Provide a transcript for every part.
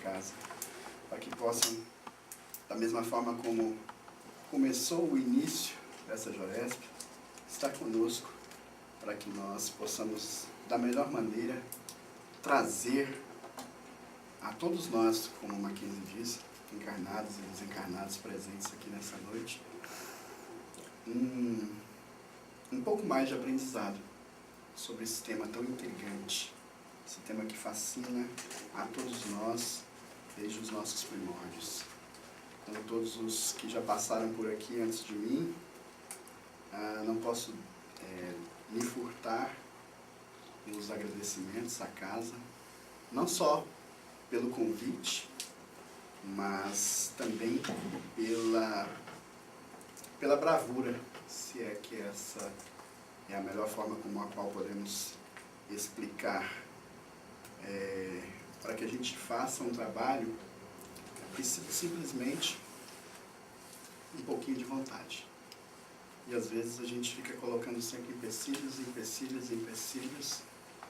casa, para que possam, da mesma forma como começou o início dessa Joresp, estar conosco, para que nós possamos, da melhor maneira, trazer a todos nós, como Mackenzie diz, encarnados e desencarnados presentes aqui nessa noite, um pouco mais de aprendizado sobre esse tema tão intrigante, esse tema que fascina a todos nós desde os nossos primórdios. Como todos os que já passaram por aqui antes de mim, não posso me furtar os agradecimentos à casa, não só pelo convite, mas também pela bravura, se é que essa é a melhor forma como a qual podemos explicar. Para que a gente faça um trabalho, precisa simplesmente um pouquinho de vontade. E às vezes a gente fica colocando sempre empecilhos,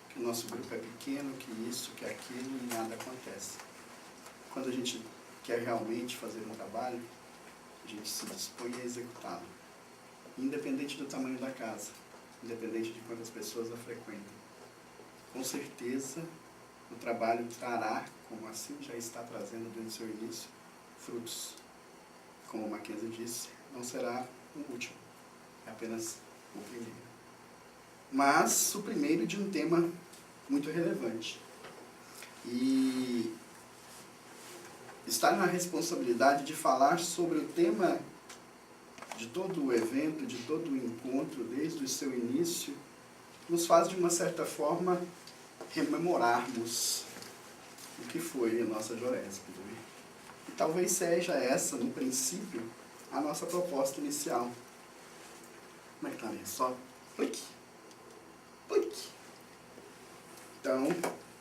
que o nosso grupo é pequeno, que isso, que aquilo, e nada acontece. Quando a gente quer realmente fazer um trabalho, a gente se dispõe a executá-lo, independente do tamanho da casa, independente de quantas pessoas a frequentam. Com certeza, o trabalho trará, como assim já está trazendo desde o seu início, frutos. Como o Mackenzie disse, não será o último, é apenas o primeiro. Mas o primeiro de um tema muito relevante. E está na responsabilidade de falar sobre o tema de todo o evento, de todo o encontro, desde o seu início, nos faz, de uma certa forma, rememorarmos o que foi a nossa Joresp. E talvez seja essa, no princípio, a nossa proposta inicial. Como é que tá ali? Só clique. Clique. Então,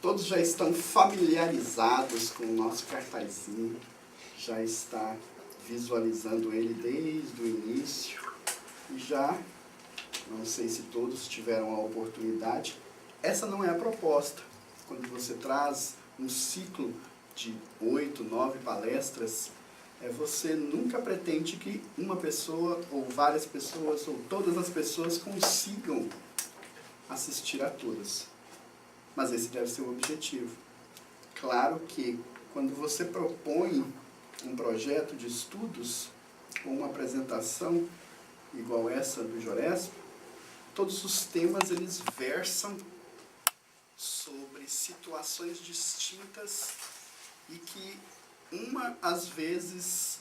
todos já estão familiarizados com o nosso cartazinho, já está visualizando ele desde o início, e já, não sei se todos tiveram a oportunidade, essa não é a proposta. Quando você traz um ciclo de 8, 9 palestras, você nunca pretende que uma pessoa, ou várias pessoas, ou todas as pessoas consigam assistir a todas. Mas esse deve ser o objetivo. Claro que quando você propõe um projeto de estudos, ou uma apresentação igual essa do Joresp, todos os temas eles versam sobre situações distintas e que uma, às vezes,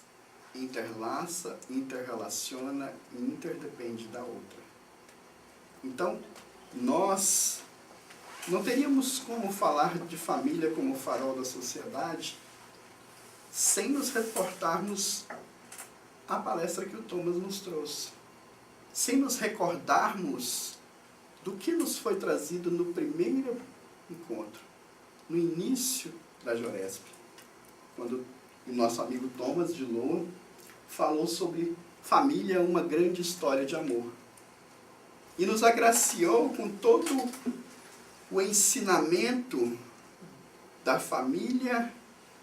interlaça, interrelaciona e interdepende da outra. Então, nós não teríamos como falar de família como farol da sociedade sem nos reportarmos à palestra que o Thomas nos trouxe, sem nos recordarmos do que nos foi trazido no primeiro encontro, no início da Joresp, quando o nosso amigo Thomas de Loa falou sobre família, uma grande história de amor. E nos agraciou com todo o ensinamento da família,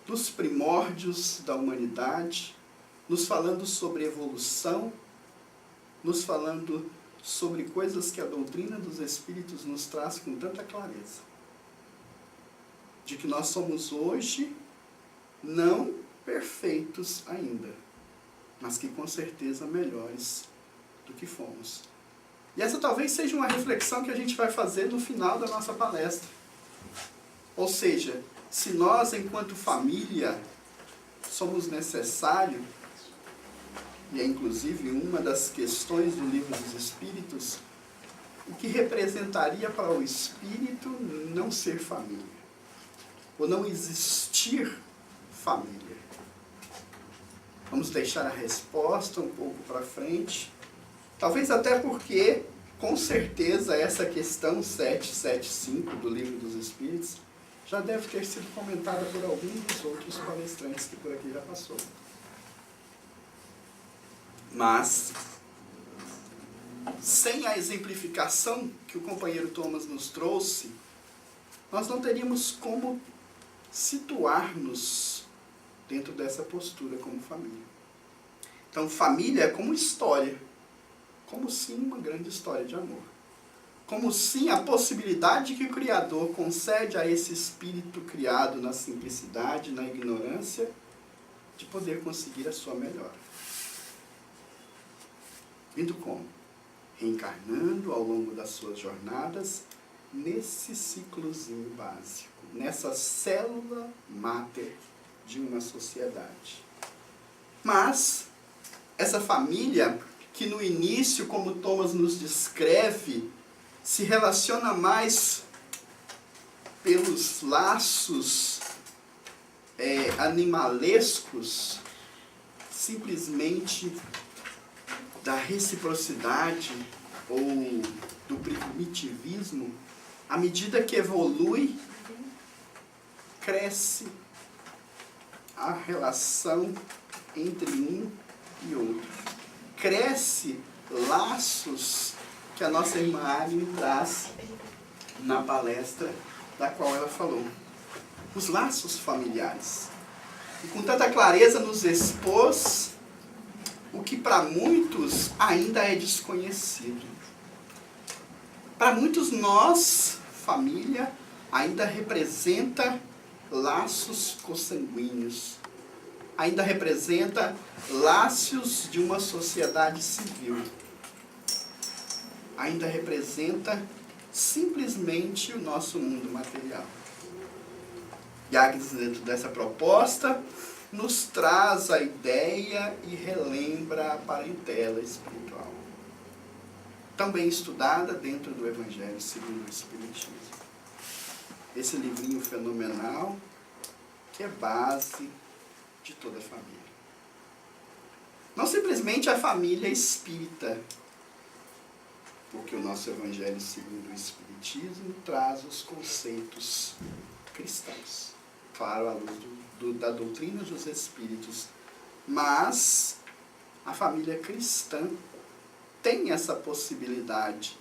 dos primórdios da humanidade, nos falando sobre evolução, nos falando sobre coisas que a doutrina dos Espíritos nos traz com tanta clareza. De que nós somos hoje não perfeitos ainda, mas que com certeza melhores do que fomos. E essa talvez seja uma reflexão que a gente vai fazer no final da nossa palestra. Ou seja, se nós, enquanto família, somos necessários, e é inclusive uma das questões do Livro dos Espíritos, o que representaria para o espírito não ser família, ou não existir família. Vamos deixar a resposta um pouco para frente, talvez até porque, com certeza, essa questão 775 do Livro dos Espíritos já deve ter sido comentada por algum dos outros palestrantes que por aqui já passou. Mas, sem a exemplificação que o companheiro Thomas nos trouxe, nós não teríamos como situar-nos dentro dessa postura como família. Então, família é como história, como sim uma grande história de amor. Como sim a possibilidade que o Criador concede a esse espírito criado na simplicidade, na ignorância, de poder conseguir a sua melhora. Vindo como? Reencarnando ao longo das suas jornadas, nesse ciclozinho básico, nessa célula máter de uma sociedade. Mas, essa família, que no início, como Thomas nos descreve, se relaciona mais pelos laços animalescos, simplesmente da reciprocidade ou do primitivismo, à medida que evolui, cresce a relação entre um e outro. Cresce laços que a nossa irmã Agnes traz na palestra da qual ela falou. Os laços familiares. E com tanta clareza nos expôs o que para muitos ainda é desconhecido. Para muitos nós, família, ainda representa laços consanguíneos. Ainda representa laços de uma sociedade civil. Ainda representa simplesmente o nosso mundo material. E Agnes, dentro dessa proposta, nos traz a ideia e relembra a parentela espiritual, também estudada dentro do Evangelho segundo o Espiritismo. Esse livrinho fenomenal que é base de toda a família. Não simplesmente a família espírita, porque o nosso Evangelho segundo o Espiritismo traz os conceitos cristãos, claro, à luz da doutrina dos Espíritos, mas a família cristã tem essa possibilidade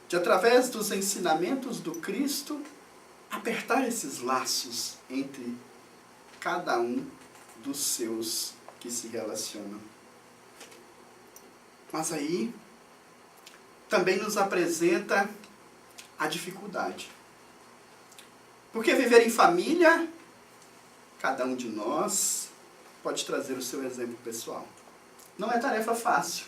de, através dos ensinamentos do Cristo, apertar esses laços entre cada um dos seus que se relacionam. Mas aí também nos apresenta a dificuldade. Porque viver em família, cada um de nós pode trazer o seu exemplo pessoal. Não é tarefa fácil.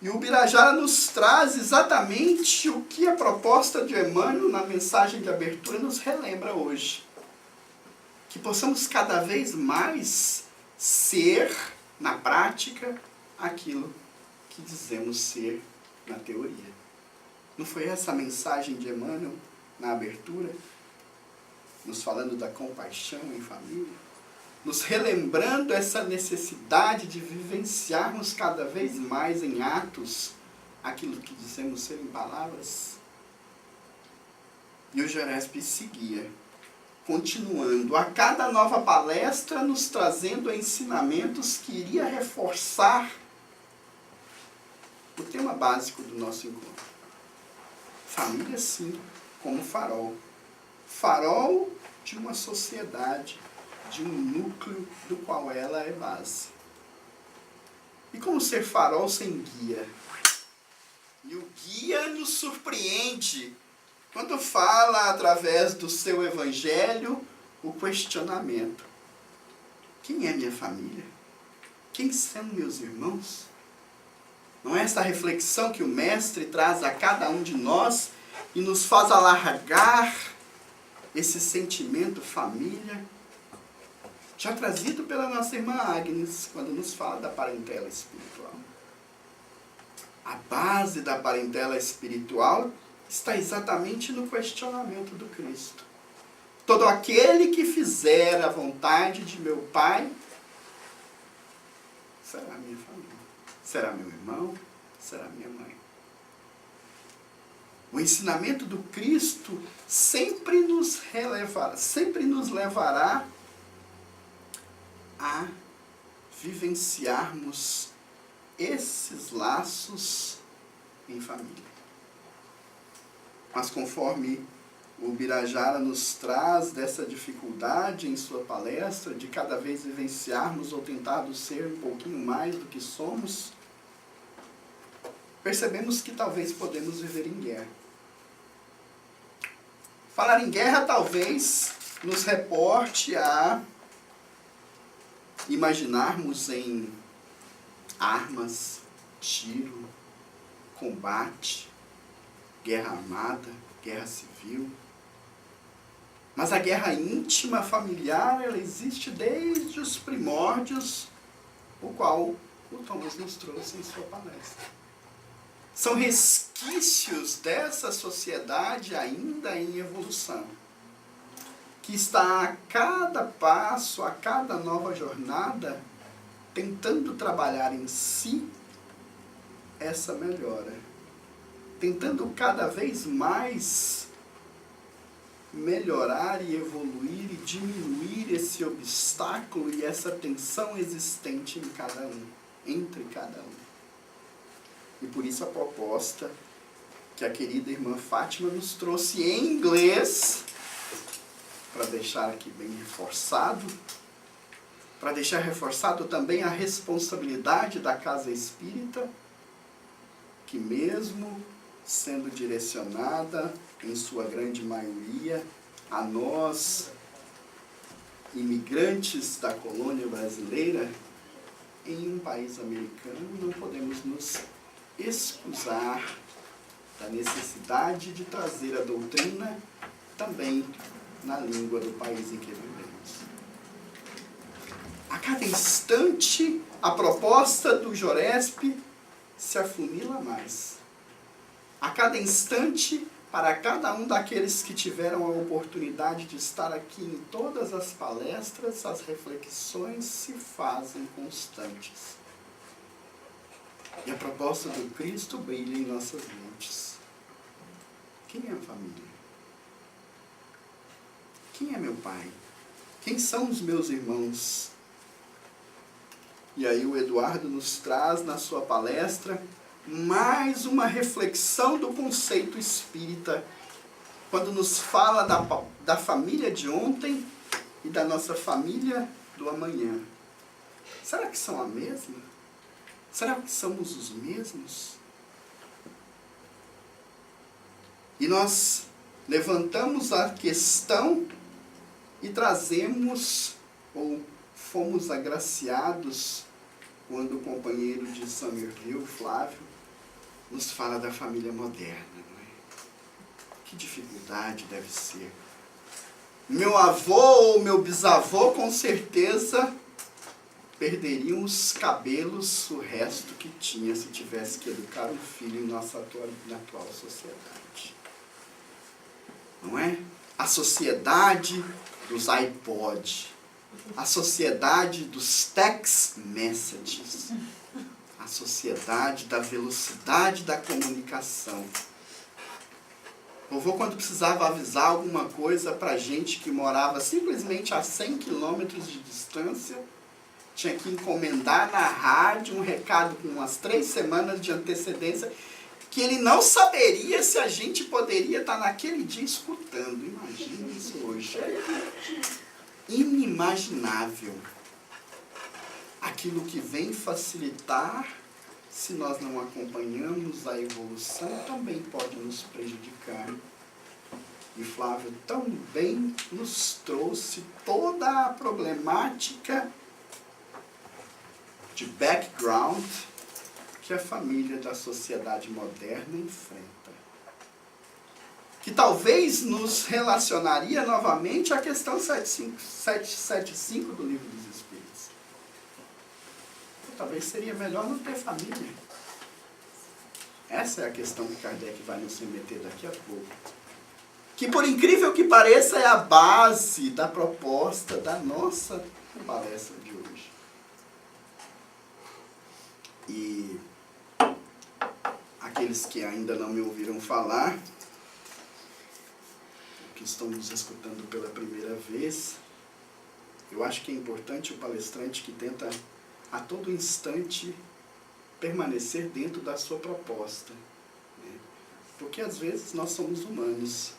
E o Ubirajara nos traz exatamente o que a proposta de Emmanuel, na mensagem de abertura, nos relembra hoje. Que possamos cada vez mais ser, na prática, aquilo que dizemos ser na teoria. Não foi essa a mensagem de Emmanuel na abertura? Nos falando da compaixão em família? Nos relembrando essa necessidade de vivenciarmos cada vez mais em atos aquilo que dizemos ser em palavras? E o Geresp seguia, continuando a cada nova palestra, nos trazendo ensinamentos que iria reforçar o tema básico do nosso encontro. Família, sim, como farol. Farol de uma sociedade, de um núcleo do qual ela é base. E como ser farol sem guia? E o guia nos surpreende quando fala, através do seu evangelho, o questionamento. Quem é minha família? Quem são meus irmãos? Não é essa reflexão que o Mestre traz a cada um de nós e nos faz alargar esse sentimento família, já trazido pela nossa irmã Agnes, quando nos fala da parentela espiritual. A base da parentela espiritual está exatamente no questionamento do Cristo. Todo aquele que fizer a vontade de meu Pai será minha família. Será meu irmão, será minha mãe. O ensinamento do Cristo sempre nos levará a vivenciarmos esses laços em família. Mas conforme o Birajara nos traz dessa dificuldade em sua palestra, de cada vez vivenciarmos ou tentarmos ser um pouquinho mais do que somos, percebemos que talvez podemos viver em guerra. Falar em guerra talvez nos reporte a imaginarmos em armas, tiro, combate, guerra armada, guerra civil. Mas a guerra íntima, familiar, ela existe desde os primórdios, o qual o Thomas nos trouxe em sua palestra. São resquícios dessa sociedade ainda em evolução, que está a cada passo, a cada nova jornada, tentando trabalhar em si essa melhora, tentando cada vez mais melhorar e evoluir e diminuir esse obstáculo e essa tensão existente em cada um, entre cada um. E por isso a proposta que a querida irmã Fátima nos trouxe em inglês, para deixar aqui bem reforçado, para deixar reforçado também a responsabilidade da casa espírita, que mesmo sendo direcionada, em sua grande maioria, a nós, imigrantes da colônia brasileira, em um país americano, não podemos nos excusar da necessidade de trazer a doutrina também na língua do país em que vivemos. A cada instante, a proposta do Joresp se afunila mais. A cada instante, para cada um daqueles que tiveram a oportunidade de estar aqui em todas as palestras, as reflexões se fazem constantes. E a proposta do Cristo brilha em nossas mentes. Quem é a família? Quem é meu pai? Quem são os meus irmãos? E aí o Eduardo nos traz na sua palestra mais uma reflexão do conceito espírita, quando nos fala da família de ontem e da nossa família do amanhã. Será que são a mesma? Será que somos os mesmos? E nós levantamos a questão e trazemos, ou fomos agraciados, quando o companheiro de Somerville, Flávio, nos fala da família moderna. Não é? Que dificuldade deve ser. Meu avô ou meu bisavô, com certeza, perderiam os cabelos, o resto que tinha, se tivesse que educar um filho em nossa atual sociedade. Não é? A sociedade dos iPod, a sociedade dos text messages, a sociedade da velocidade da comunicação. Vovô, quando precisava avisar alguma coisa para gente que morava simplesmente a 100 quilômetros de distância, tinha que encomendar na rádio um recado com umas 3 semanas de antecedência, que ele não saberia se a gente poderia estar naquele dia escutando. Imagina isso hoje. É inimaginável. Aquilo que vem facilitar, se nós não acompanhamos a evolução, também pode nos prejudicar. E Flávio também nos trouxe toda a problemática de background que a família da sociedade moderna enfrenta. Que talvez nos relacionaria novamente à questão 775 do Livro dos Espíritos. Talvez seria melhor não ter família. Essa é a questão que Kardec vai nos remeter daqui a pouco. Que, por incrível que pareça, é a base da proposta da nossa palestra de hoje. E aqueles que ainda não me ouviram falar, que estão nos escutando pela primeira vez, eu acho que é importante o palestrante que tenta a todo instante permanecer dentro da sua proposta, né? Porque às vezes nós somos humanos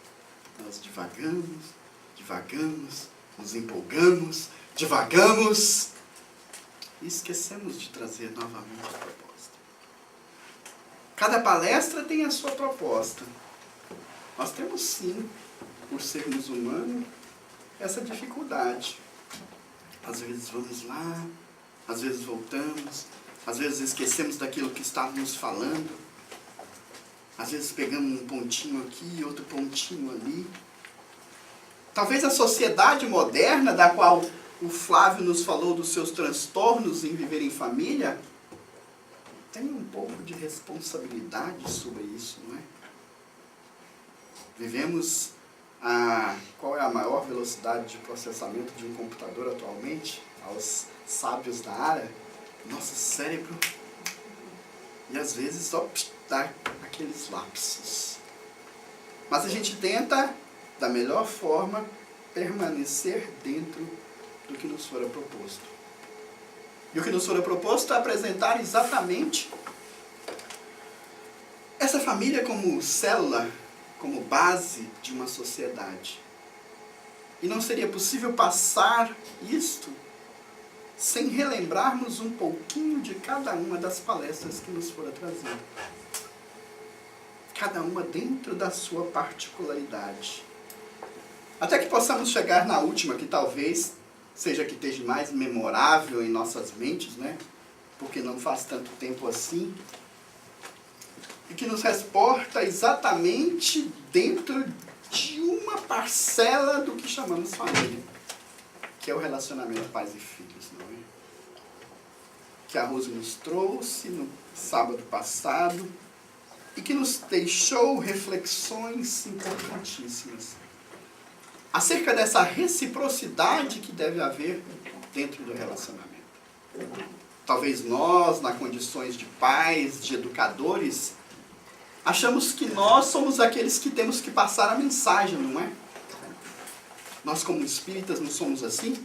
Nós divagamos, nos empolgamos, divagamos e esquecemos de trazer novamente a proposta. Cada palestra tem a sua proposta. Nós temos sim, por sermos humanos, essa dificuldade. Às vezes vamos lá, às vezes voltamos, às vezes esquecemos daquilo que estávamos falando, às vezes pegamos um pontinho aqui, outro pontinho ali. Talvez a sociedade moderna, da qual o Flávio nos falou dos seus transtornos em viver em família, tem um pouco de responsabilidade sobre isso, não é? Vivemos qual é a maior velocidade de processamento de um computador atualmente? Aos sábios da área, nosso cérebro. E às vezes dá aqueles lapsos. Mas a gente tenta, da melhor forma, permanecer dentro do que nos fora proposto. E o que nos fora proposto é apresentar exatamente essa família como célula, como base de uma sociedade. E não seria possível passar isto sem relembrarmos um pouquinho de cada uma das palestras que nos foram trazidas. Cada uma dentro da sua particularidade. Até que possamos chegar na última, que talvez seja que esteja mais memorável em nossas mentes, né? Porque não faz tanto tempo assim. E que nos reporta exatamente dentro de uma parcela do que chamamos família, que é o relacionamento pais e filhos, não é? Que a Rose nos trouxe no sábado passado e que nos deixou reflexões importantíssimas acerca dessa reciprocidade que deve haver dentro do relacionamento. Talvez nós, nas condições de pais, de educadores, achamos que nós somos aqueles que temos que passar a mensagem, não é? Nós, como espíritas, não somos assim?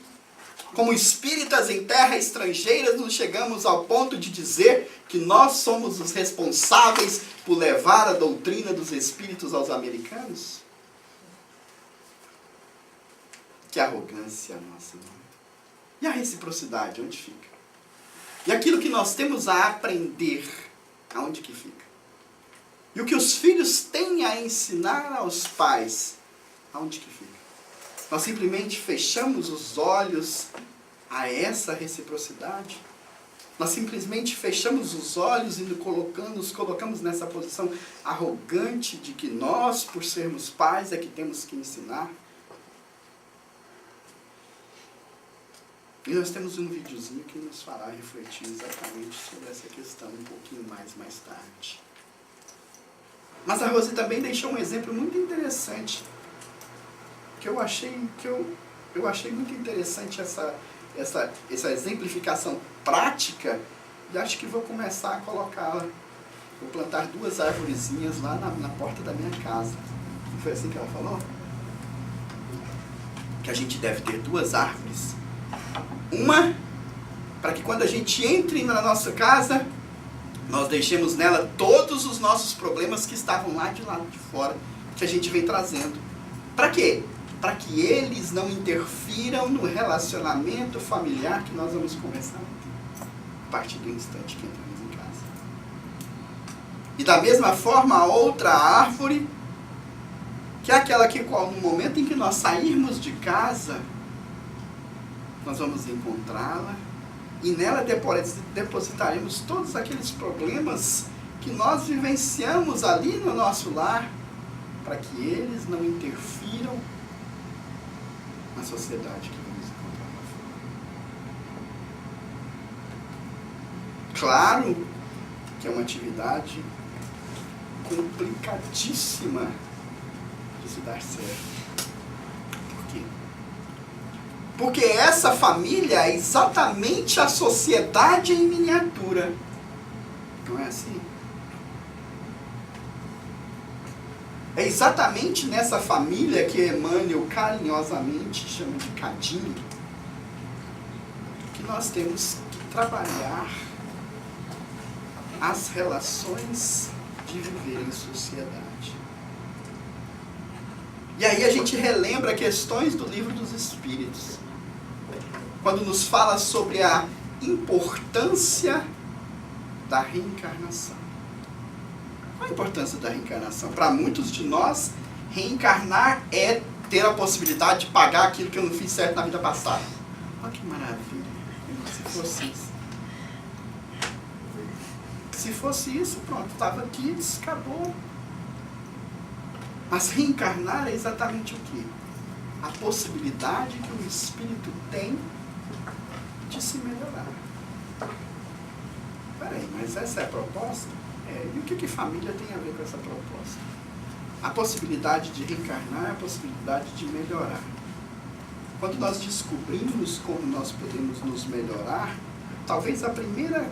Como espíritas em terra estrangeira, não chegamos ao ponto de dizer que nós somos os responsáveis por levar a doutrina dos espíritos aos americanos? Que arrogância nossa, não é? E a reciprocidade, onde fica? E aquilo que nós temos a aprender, aonde que fica? E o que os filhos têm a ensinar aos pais, aonde que fica? Nós simplesmente fechamos os olhos a essa reciprocidade? Nós simplesmente fechamos os olhos e nos colocamos nessa posição arrogante de que nós, por sermos pais, é que temos que ensinar? E nós temos um videozinho que nos fará refletir exatamente sobre essa questão um pouquinho mais tarde. Mas a Rose também deixou um exemplo muito interessante, que eu achei muito interessante essa exemplificação prática, e acho que vou começar a colocá-la. Vou plantar 2 arvorezinhas lá na porta da minha casa. Não foi assim que ela falou? Que a gente deve ter 2 árvores. Uma, para que quando a gente entre na nossa casa, nós deixemos nela todos os nossos problemas que estavam lá de fora, que a gente vem trazendo. Para quê? Para que eles não interfiram no relacionamento familiar que nós vamos começar a partir do instante que entramos em casa. E da mesma forma, a outra árvore, que é aquela que no momento em que nós sairmos de casa, nós vamos encontrá-la e nela depositaremos todos aqueles problemas que nós vivenciamos ali no nosso lar, para que eles não interfiram na sociedade que vamos encontrar lá fora. Claro que é uma atividade complicadíssima de se dar certo. Por quê? Porque essa família é exatamente a sociedade em miniatura. Não é assim? É exatamente nessa família que Emmanuel carinhosamente chama de cadinho que nós temos que trabalhar as relações de viver em sociedade. E aí a gente relembra questões do Livro dos Espíritos, quando nos fala sobre a importância da reencarnação. Qual a importância da reencarnação? Para muitos de nós, reencarnar é ter a possibilidade de pagar aquilo que eu não fiz certo na vida passada. Olha que maravilha, se fosse isso. Se fosse isso, pronto, estava aqui, acabou. Mas reencarnar é exatamente o quê? A possibilidade que o espírito tem de se melhorar. Peraí, mas essa é a proposta? E o que família tem a ver com essa proposta? A possibilidade de reencarnar é a possibilidade de melhorar. Quando nós descobrimos como nós podemos nos melhorar, talvez a primeira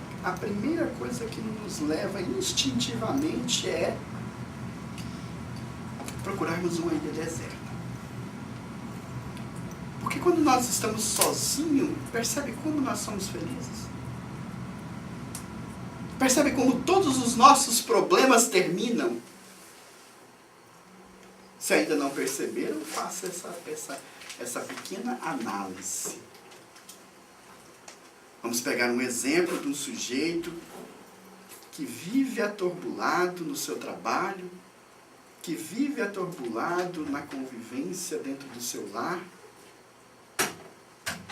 coisa que nos leva instintivamente é procurarmos uma ilha deserta. Porque quando nós estamos sozinhos, percebe como nós somos felizes? Percebe como todos os nossos problemas terminam? Se ainda não perceberam, faça essa pequena análise. Vamos pegar um exemplo de um sujeito que vive aturbulado no seu trabalho, que vive aturbulado na convivência dentro do seu lar,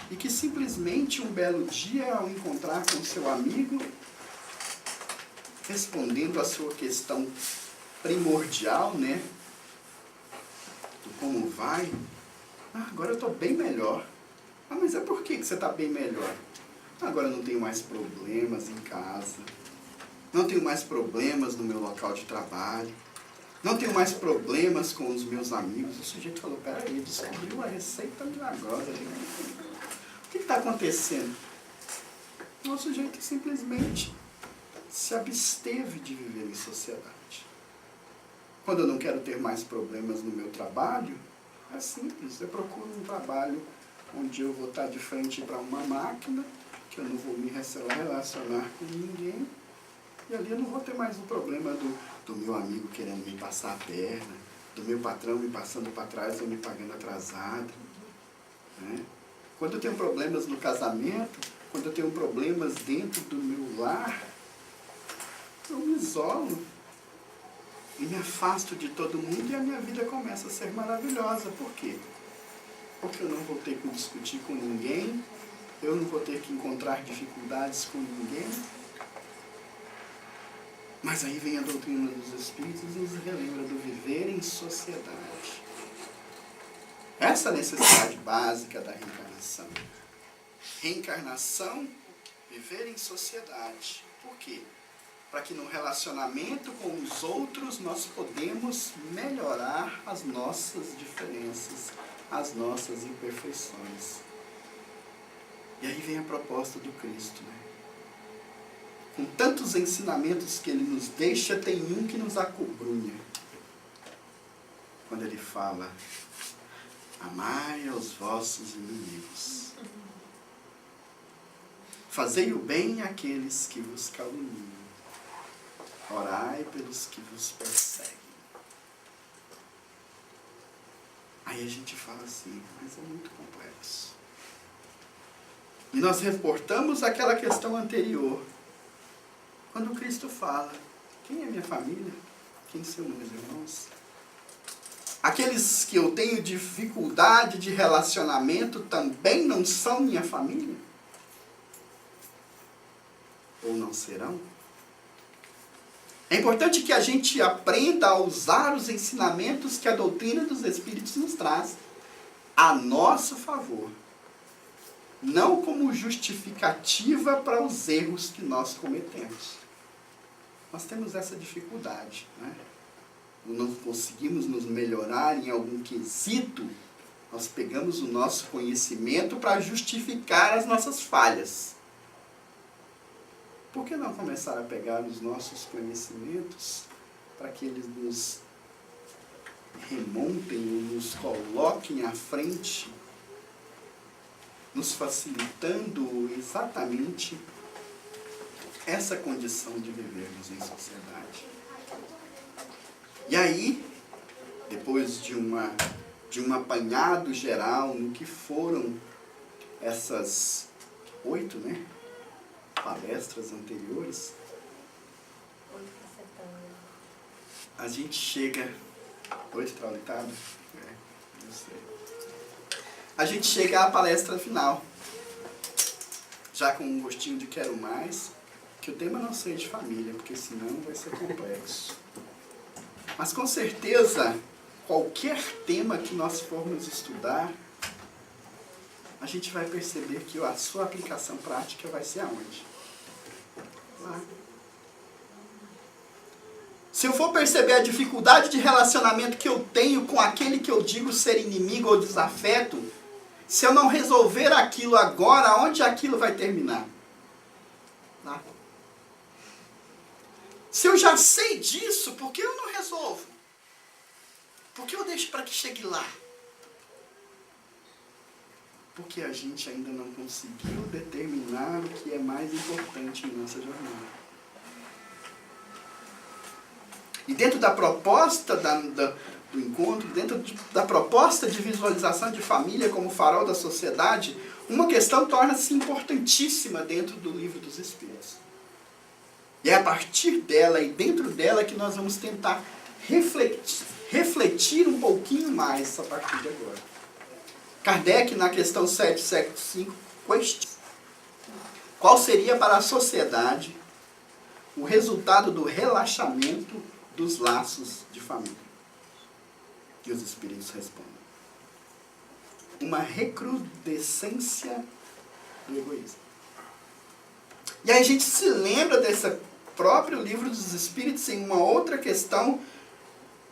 e que simplesmente um belo dia, ao encontrar com seu amigo, respondendo a sua questão primordial, né? Do como vai? Agora eu estou bem melhor. Mas é por que você está bem melhor? Agora eu não tenho mais problemas em casa. Não tenho mais problemas no meu local de trabalho. Não tenho mais problemas com os meus amigos. O sujeito falou, peraí, descobriu a receita milagrosa. O que está acontecendo? O sujeito simplesmente se absteve de viver em sociedade. Quando eu não quero ter mais problemas no meu trabalho, é simples. Eu procuro um trabalho onde eu vou estar de frente para uma máquina, que eu não vou me relacionar com ninguém, e ali eu não vou ter mais o problema do meu amigo querendo me passar a perna, do meu patrão me passando para trás ou me pagando atrasado. Né? Quando eu tenho problemas no casamento, quando eu tenho problemas dentro do meu lar, eu me isolo e me afasto de todo mundo e a minha vida começa a ser maravilhosa. Por quê? Porque eu não vou ter que discutir com ninguém, eu não vou ter que encontrar dificuldades com ninguém. Mas aí vem a doutrina dos Espíritos e nos relembra do viver em sociedade. Essa é a necessidade básica da reencarnação. Reencarnação, viver em sociedade. Por quê? Para que no relacionamento com os outros nós podemos melhorar as nossas diferenças, as nossas imperfeições. E aí vem a proposta do Cristo, né? Com tantos ensinamentos que ele nos deixa, tem um que nos acubrunha. Quando ele fala, amai aos vossos inimigos. Fazei o bem àqueles que vos caluniam. Orai pelos que vos perseguem. Aí a gente fala assim, mas é muito complexo. E nós reportamos aquela questão anterior. Quando Cristo fala, quem é minha família? Quem são meus irmãos? Aqueles que eu tenho dificuldade de relacionamento também não são minha família? Ou não serão? É importante que a gente aprenda a usar os ensinamentos que a doutrina dos Espíritos nos traz a nosso favor. Não como justificativa para os erros que nós cometemos. Nós temos essa dificuldade, né? Não conseguimos nos melhorar em algum quesito, nós pegamos o nosso conhecimento para justificar as nossas falhas. Por que não começar a pegar os nossos conhecimentos para que eles nos remontem ou nos coloquem à frente, nos facilitando exatamente essa condição de vivermos em sociedade? E aí, depois de uma de um apanhado geral no que foram essas 8, né, palestras anteriores, a gente chega... 8 traulitados? Eu sei. A gente chega à palestra final, já com um gostinho de quero mais, que o tema não seja de família, porque senão vai ser complexo. Mas com certeza, qualquer tema que nós formos estudar, a gente vai perceber que a sua aplicação prática vai ser aonde? Lá. Se eu for perceber a dificuldade de relacionamento que eu tenho com aquele que eu digo ser inimigo ou desafeto, se eu não resolver aquilo agora, onde aquilo vai terminar? Lá. Se eu já sei disso, por que eu não resolvo? Por que eu deixo para que chegue lá? Porque a gente ainda não conseguiu determinar o que é mais importante em nossa jornada. E dentro da proposta do encontro, dentro da proposta de visualização de família como farol da sociedade, uma questão torna-se importantíssima dentro do Livro dos Espíritos. E é a partir dela e dentro dela que nós vamos tentar refletir um pouquinho mais a partir de agora. Kardec, na questão 7, século 5, questiona: qual seria para a sociedade o resultado do relaxamento dos laços de família? E os espíritos respondem: uma recrudescência do egoísmo. E aí a gente se lembra desse próprio Livro dos Espíritos em uma outra questão,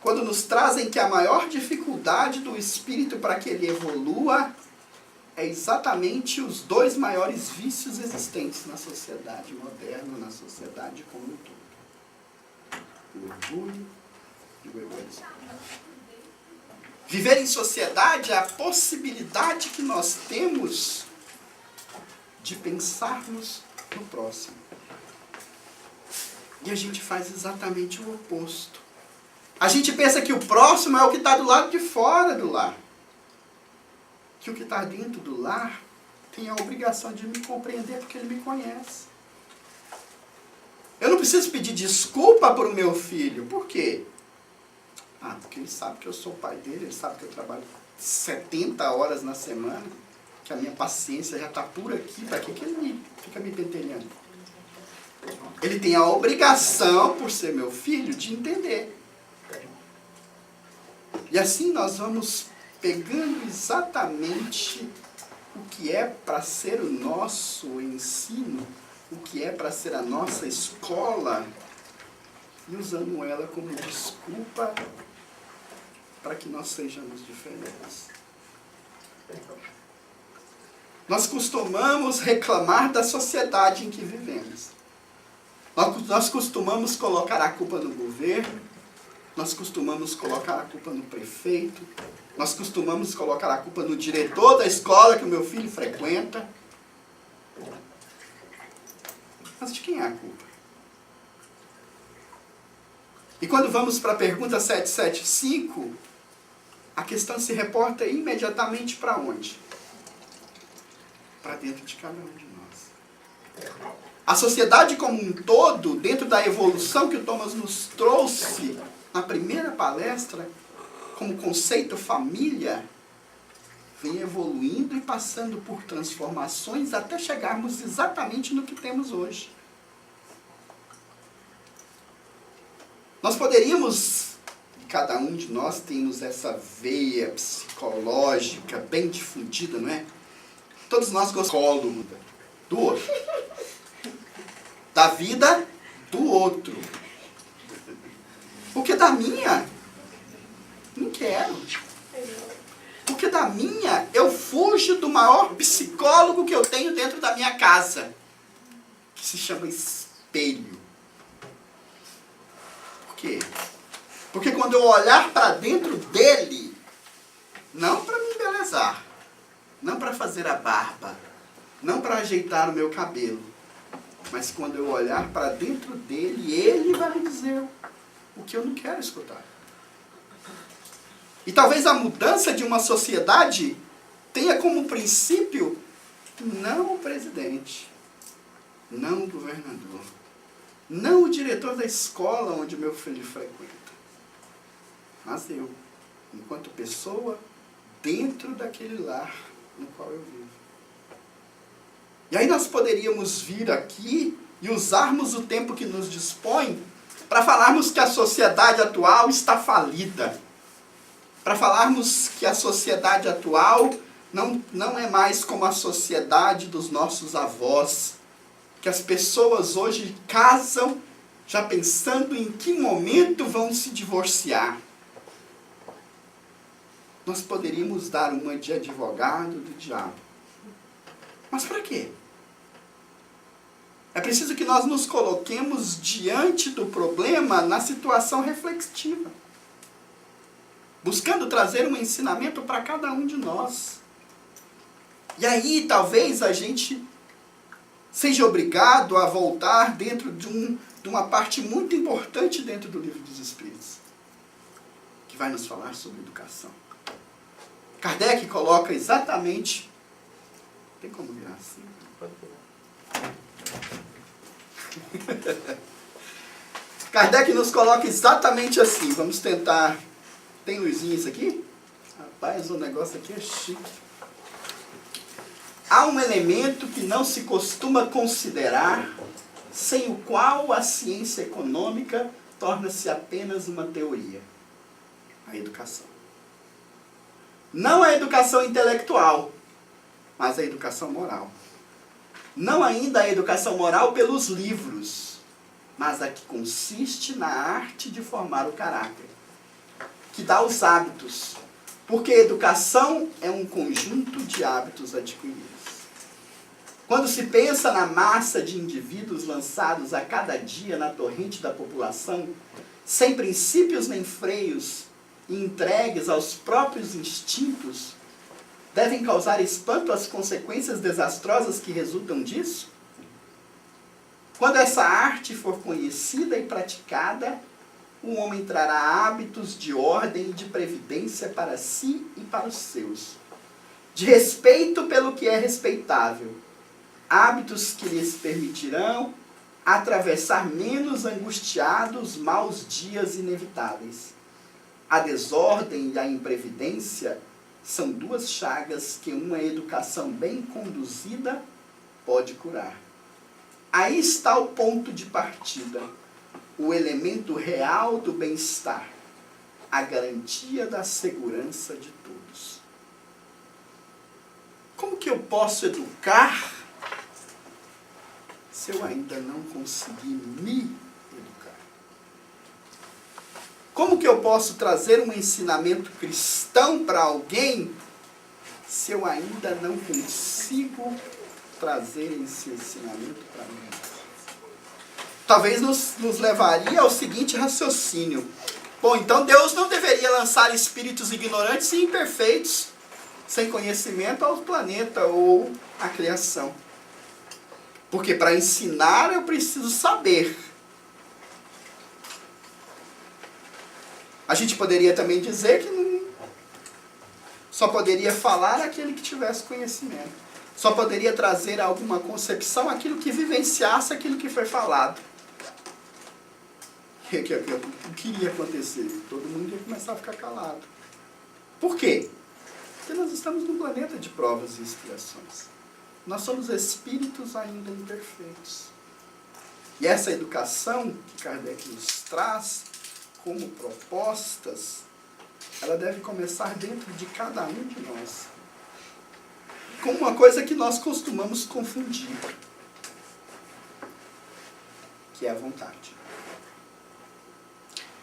quando nos trazem que a maior dificuldade do espírito para que ele evolua é exatamente os 2 maiores vícios existentes na sociedade moderna, na sociedade como um todo: o orgulho e o egoísmo. Viver em sociedade é a possibilidade que nós temos de pensarmos no próximo. E a gente faz exatamente o oposto. A gente pensa que o próximo é o que está do lado de fora do lar. Que o que está dentro do lar tem a obrigação de me compreender porque ele me conhece. Eu não preciso pedir desculpa para o meu filho. Por quê? Porque ele sabe que eu sou o pai dele, ele sabe que eu trabalho 70 horas na semana, que a minha paciência já está por aqui, para que ele fica me pentelhando? Ele tem a obrigação, por ser meu filho, de entender. E assim nós vamos pegando exatamente o que é para ser o nosso ensino, o que é para ser a nossa escola, e usando ela como desculpa para que nós sejamos diferentes. Nós costumamos reclamar da sociedade em que vivemos. Nós costumamos colocar a culpa no governo, nós costumamos colocar a culpa no prefeito, nós costumamos colocar a culpa no diretor da escola que o meu filho frequenta. Mas de quem é a culpa? E quando vamos para a pergunta 775, a questão se reporta imediatamente para onde? Para dentro de cada um de nós. A sociedade como um todo, dentro da evolução que o Thomas nos trouxe na primeira palestra, como conceito família, vem evoluindo e passando por transformações até chegarmos exatamente no que temos hoje. Nós poderíamos, cada um de nós temos essa veia psicológica bem difundida, não é? Todos nós gostamos do outro. Da vida do outro. Porque da minha, não quero. Porque da minha, eu fujo do maior psicólogo que eu tenho dentro da minha casa, que se chama espelho. Por quê? Porque quando eu olhar para dentro dele, não para me embelezar, não para fazer a barba, não para ajeitar o meu cabelo, mas quando eu olhar para dentro dele, ele vai me dizer o que eu não quero escutar. E talvez a mudança de uma sociedade tenha como princípio não o presidente, não o governador, não o diretor da escola onde meu filho frequenta, mas eu, enquanto pessoa, dentro daquele lar no qual eu vivo. E aí nós poderíamos vir aqui e usarmos o tempo que nos dispõe para falarmos que a sociedade atual está falida. Para falarmos que a sociedade atual não é mais como a sociedade dos nossos avós. Que as pessoas hoje casam já pensando em que momento vão se divorciar. Nós poderíamos dar uma de advogado do diabo. Mas para quê? É preciso que nós nos coloquemos diante do problema na situação reflexiva, buscando trazer um ensinamento para cada um de nós. E aí talvez a gente seja obrigado a voltar dentro de uma parte muito importante dentro do Livro dos Espíritos, que vai nos falar sobre educação. Kardec coloca exatamente... Tem como virar assim? Pode virar. Kardec nos coloca exatamente assim. Vamos tentar... Tem luzinha isso aqui? Rapaz, o negócio aqui é chique. Há um elemento que não se costuma considerar, sem o qual a ciência econômica torna-se apenas uma teoria. A educação. Não a educação intelectual, mas a educação moral. Não ainda a educação moral pelos livros, mas a que consiste na arte de formar o caráter, que dá os hábitos, porque educação é um conjunto de hábitos adquiridos. Quando se pensa na massa de indivíduos lançados a cada dia na torrente da população, sem princípios nem freios, e entregues aos próprios instintos, devem causar espanto as consequências desastrosas que resultam disso? Quando essa arte for conhecida e praticada, o homem trará hábitos de ordem e de previdência para si e para os seus, de respeito pelo que é respeitável, hábitos que lhes permitirão atravessar menos angustiados maus dias inevitáveis. A desordem e a imprevidência são duas chagas que uma educação bem conduzida pode curar. Aí está o ponto de partida, o elemento real do bem-estar, a garantia da segurança de todos. Como que eu posso educar se eu ainda não conseguir me educar? Como que eu posso trazer um ensinamento cristão para alguém se eu ainda não consigo trazer esse ensinamento para mim? Talvez nos levaria ao seguinte raciocínio. Bom, então Deus não deveria lançar espíritos ignorantes e imperfeitos, sem conhecimento, ao planeta ou à criação. Porque para ensinar eu preciso saber. A gente poderia também dizer que só poderia falar aquele que tivesse conhecimento. Só poderia trazer alguma concepção aquilo que vivenciasse aquilo que foi falado. O que iria acontecer? Todo mundo ia começar a ficar calado. Por quê? Porque nós estamos num planeta de provas e expiações. Nós somos espíritos ainda imperfeitos. E essa educação que Kardec nos traz como propostas, ela deve começar dentro de cada um de nós. Com uma coisa que nós costumamos confundir, que é a vontade.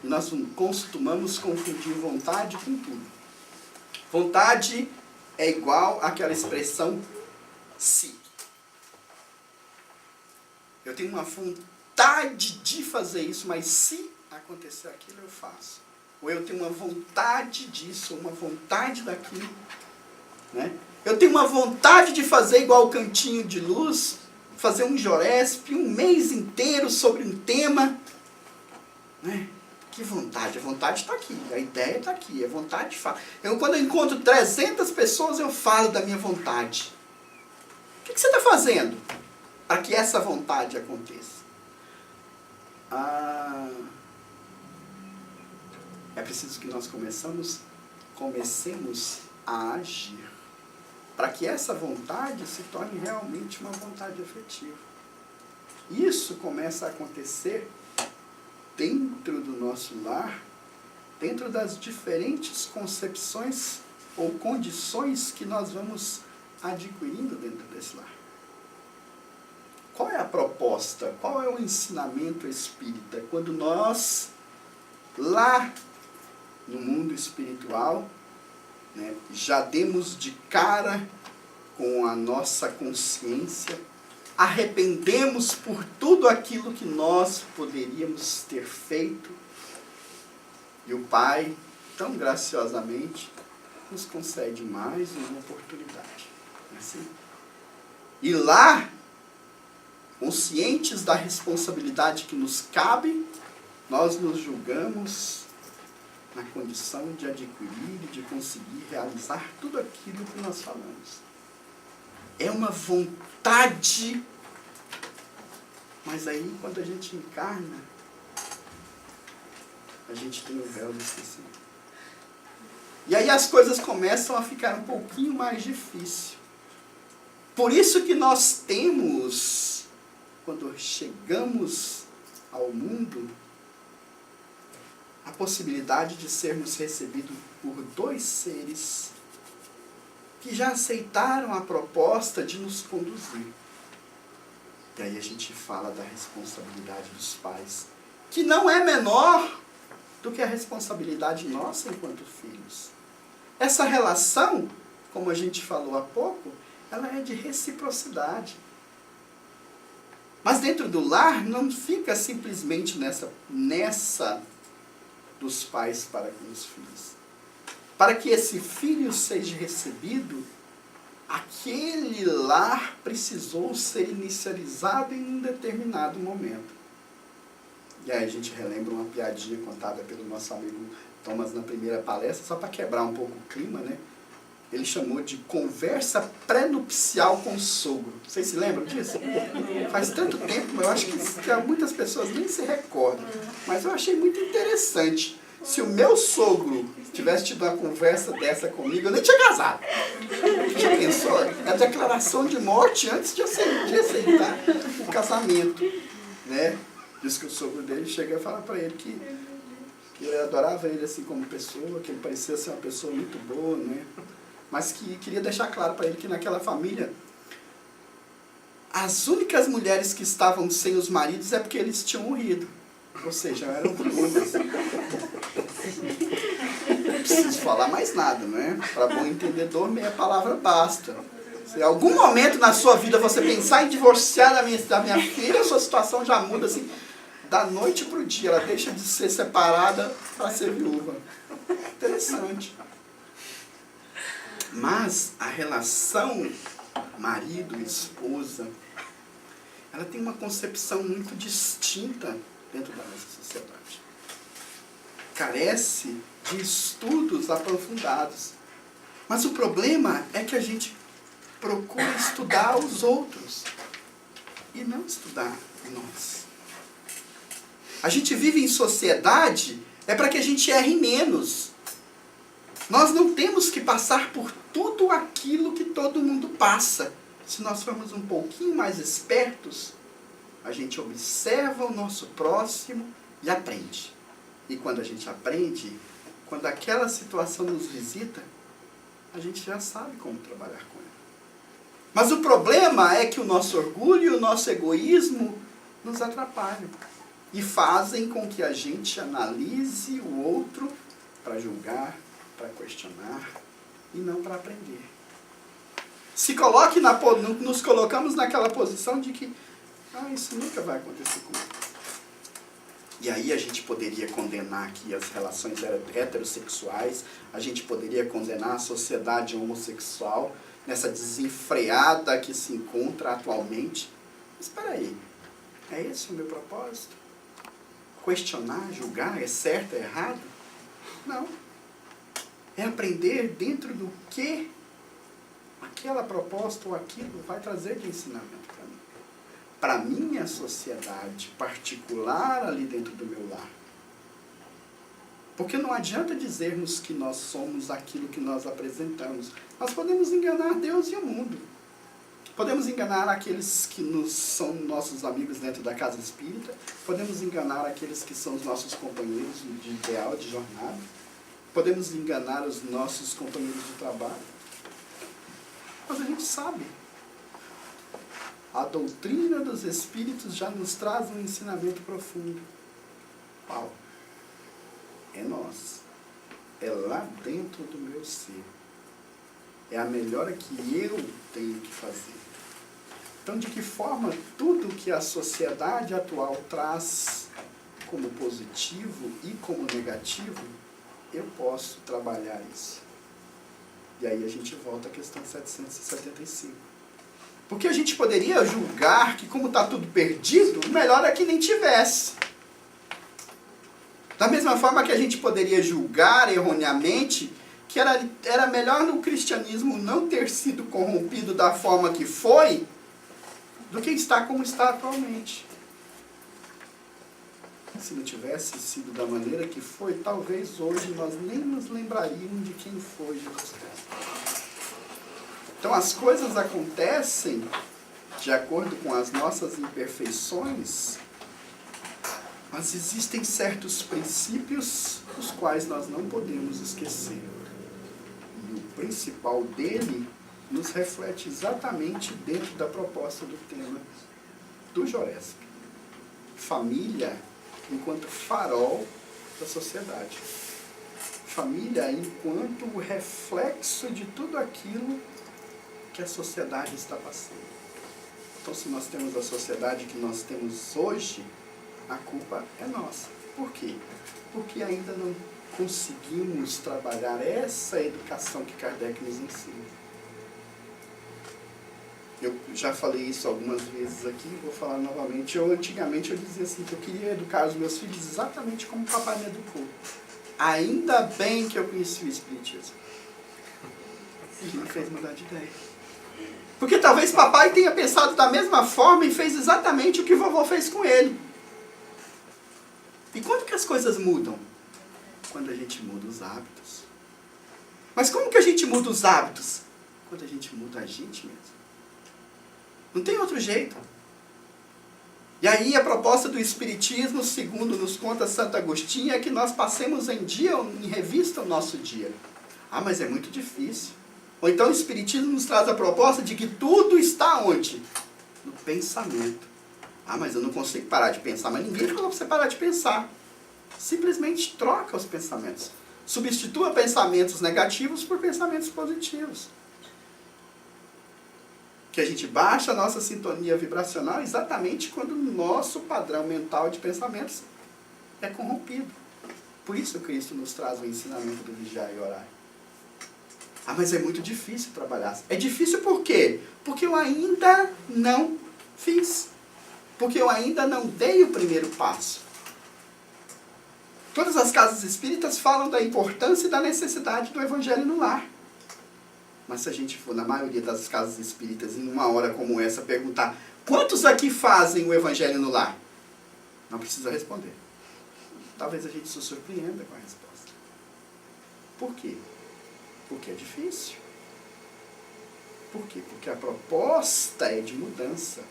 E nós costumamos confundir vontade com tudo. Vontade é igual àquela expressão se. Eu tenho uma vontade de fazer isso, mas se acontecer aquilo, eu faço. Ou eu tenho uma vontade disso, uma vontade daquilo. Né? Eu tenho uma vontade de fazer igual o Cantinho de Luz, fazer um Joresp um mês inteiro sobre um tema, né? Que vontade? A vontade está aqui, a ideia está aqui, a vontade fala. Quando eu encontro 300 pessoas, eu falo da minha vontade. O que você está fazendo para que essa vontade aconteça? É preciso que nós comecemos a agir para que essa vontade se torne realmente uma vontade efetiva. Isso começa a acontecer dentro do nosso lar, dentro das diferentes concepções ou condições que nós vamos adquirindo dentro desse lar. Qual é a proposta? Qual é o ensinamento espírita? Quando nós, lá no mundo espiritual, né, já demos de cara com a nossa consciência, arrependemos por tudo aquilo que nós poderíamos ter feito, e o Pai, tão graciosamente, nos concede mais uma oportunidade. Não é assim? E lá, conscientes da responsabilidade que nos cabe, nós nos julgamos na condição de adquirir e de conseguir realizar tudo aquilo que nós falamos. É uma vontade, mas aí quando a gente encarna, a gente tem o véu do esquecimento. E aí as coisas começam a ficar um pouquinho mais difíceis. Por isso que nós temos, quando chegamos ao mundo, a possibilidade de sermos recebidos por 2 seres que já aceitaram a proposta de nos conduzir. E aí a gente fala da responsabilidade dos pais, que não é menor do que a responsabilidade nossa enquanto filhos. Essa relação, como a gente falou há pouco, ela é de reciprocidade. Mas dentro do lar não fica simplesmente nessa dos pais para com os filhos. Para que esse filho seja recebido, aquele lar precisou ser inicializado em um determinado momento. E aí a gente relembra uma piadinha contada pelo nosso amigo Thomas na primeira palestra, só para quebrar um pouco o clima, né? Ele chamou de conversa pré-nupcial com o sogro. Vocês se lembram disso? Faz tanto tempo, eu acho que muitas pessoas nem se recordam. Mas eu achei muito interessante. Se o meu sogro tivesse tido uma conversa dessa comigo, eu nem tinha casado. Já pensou? É a declaração de morte antes de aceitar o casamento. Né? Diz que o sogro dele chega a falar para ele que eu adorava ele assim como pessoa, que ele parecia ser uma pessoa muito boa, né? Mas que queria deixar claro para ele que naquela família as únicas mulheres que estavam sem os maridos é porque eles tinham morrido. Ou seja, eram viúvas. Não preciso falar mais nada, né? Para bom entendedor, meia palavra basta. Se em algum momento na sua vida você pensar em divorciar da minha filha, a sua situação já muda assim, da noite para o dia. Ela deixa de ser separada para ser viúva. Interessante. Mas a relação marido e esposa, ela tem uma concepção muito distinta dentro da nossa sociedade. Carece de estudos aprofundados. Mas o problema é que a gente procura estudar os outros e não estudar nós. A gente vive em sociedade para que a gente erre menos. Nós não temos que passar por tudo aquilo que todo mundo passa. Se nós formos um pouquinho mais espertos, a gente observa o nosso próximo e aprende. E quando a gente aprende, quando aquela situação nos visita, a gente já sabe como trabalhar com ela. Mas o problema é que o nosso orgulho e o nosso egoísmo nos atrapalham e fazem com que a gente analise o outro para julgar, para questionar e não para aprender. Nos colocamos naquela posição de que isso nunca vai acontecer comigo. E aí a gente poderia condenar aqui as relações heterossexuais, a gente poderia condenar a sociedade homossexual nessa desenfreada que se encontra atualmente. Mas espera aí, é esse o meu propósito? questionar, julgar, é certo, é errado. Não. É aprender dentro do que aquela proposta ou aquilo vai trazer de ensinamento para mim. Para minha sociedade particular ali dentro do meu lar. Porque não adianta dizermos que nós somos aquilo que nós apresentamos. Nós podemos enganar Deus e o mundo. Podemos enganar aqueles que são nossos amigos dentro da casa espírita. Podemos enganar aqueles que são os nossos companheiros de ideal, de jornada. Podemos enganar os nossos companheiros de trabalho. Mas a gente sabe. A doutrina dos Espíritos já nos traz um ensinamento profundo. Qual? É nós. É lá dentro do meu ser. É a melhora que eu tenho que fazer. Então, de que forma tudo que a sociedade atual traz como positivo e como negativo, eu posso trabalhar isso. E aí a gente volta à questão 775. Porque a gente poderia julgar que, como está tudo perdido, o melhor é que nem tivesse. Da mesma forma que a gente poderia julgar erroneamente que era melhor no cristianismo não ter sido corrompido da forma que foi, do que estar como está atualmente. Se não tivesse sido da maneira que foi, talvez hoje nós nem nos lembraríamos de quem foi Jesus Cristo. Então as coisas acontecem de acordo com as nossas imperfeições, mas existem certos princípios os quais nós não podemos esquecer. E o principal dele nos reflete exatamente dentro da proposta do tema do Joresp. Família enquanto farol da sociedade. Família enquanto o reflexo de tudo aquilo que a sociedade está passando. Então, se nós temos a sociedade que nós temos hoje, a culpa é nossa. Por quê? Porque ainda não conseguimos trabalhar essa educação que Kardec nos ensina. Eu já falei isso algumas vezes aqui, vou falar novamente. Antigamente eu dizia assim, que eu queria educar os meus filhos exatamente como o papai me educou. Ainda bem que eu conheci o Espiritismo. E me fez mudar de ideia. Porque talvez papai tenha pensado da mesma forma e fez exatamente o que vovô fez com ele. E quando que as coisas mudam? Quando a gente muda os hábitos. Mas como que a gente muda os hábitos? Quando a gente muda a gente mesmo. Não tem outro jeito. E aí a proposta do Espiritismo, segundo nos conta Santo Agostinho, é que nós passemos em revista o nosso dia. Ah, mas é muito difícil. Ou então o Espiritismo nos traz a proposta de que tudo está onde? No pensamento. Ah, mas eu não consigo parar de pensar. Mas ninguém falou para você parar de pensar. Simplesmente troca os pensamentos. Substitua pensamentos negativos por pensamentos positivos. Que a gente baixa a nossa sintonia vibracional exatamente quando o nosso padrão mental de pensamentos é corrompido. Por isso Cristo nos traz o ensinamento do vigiar e orar. Ah, mas é muito difícil trabalhar. É difícil por quê? Porque eu ainda não fiz. Porque eu ainda não dei o primeiro passo. Todas as casas espíritas falam da importância e da necessidade do evangelho no lar. Mas se a gente for na maioria das casas espíritas, em uma hora como essa, perguntar quantos aqui fazem o evangelho no lar? Não precisa responder. Talvez a gente se surpreenda com a resposta. Por quê? Porque é difícil. Por quê? Porque a proposta é de mudança.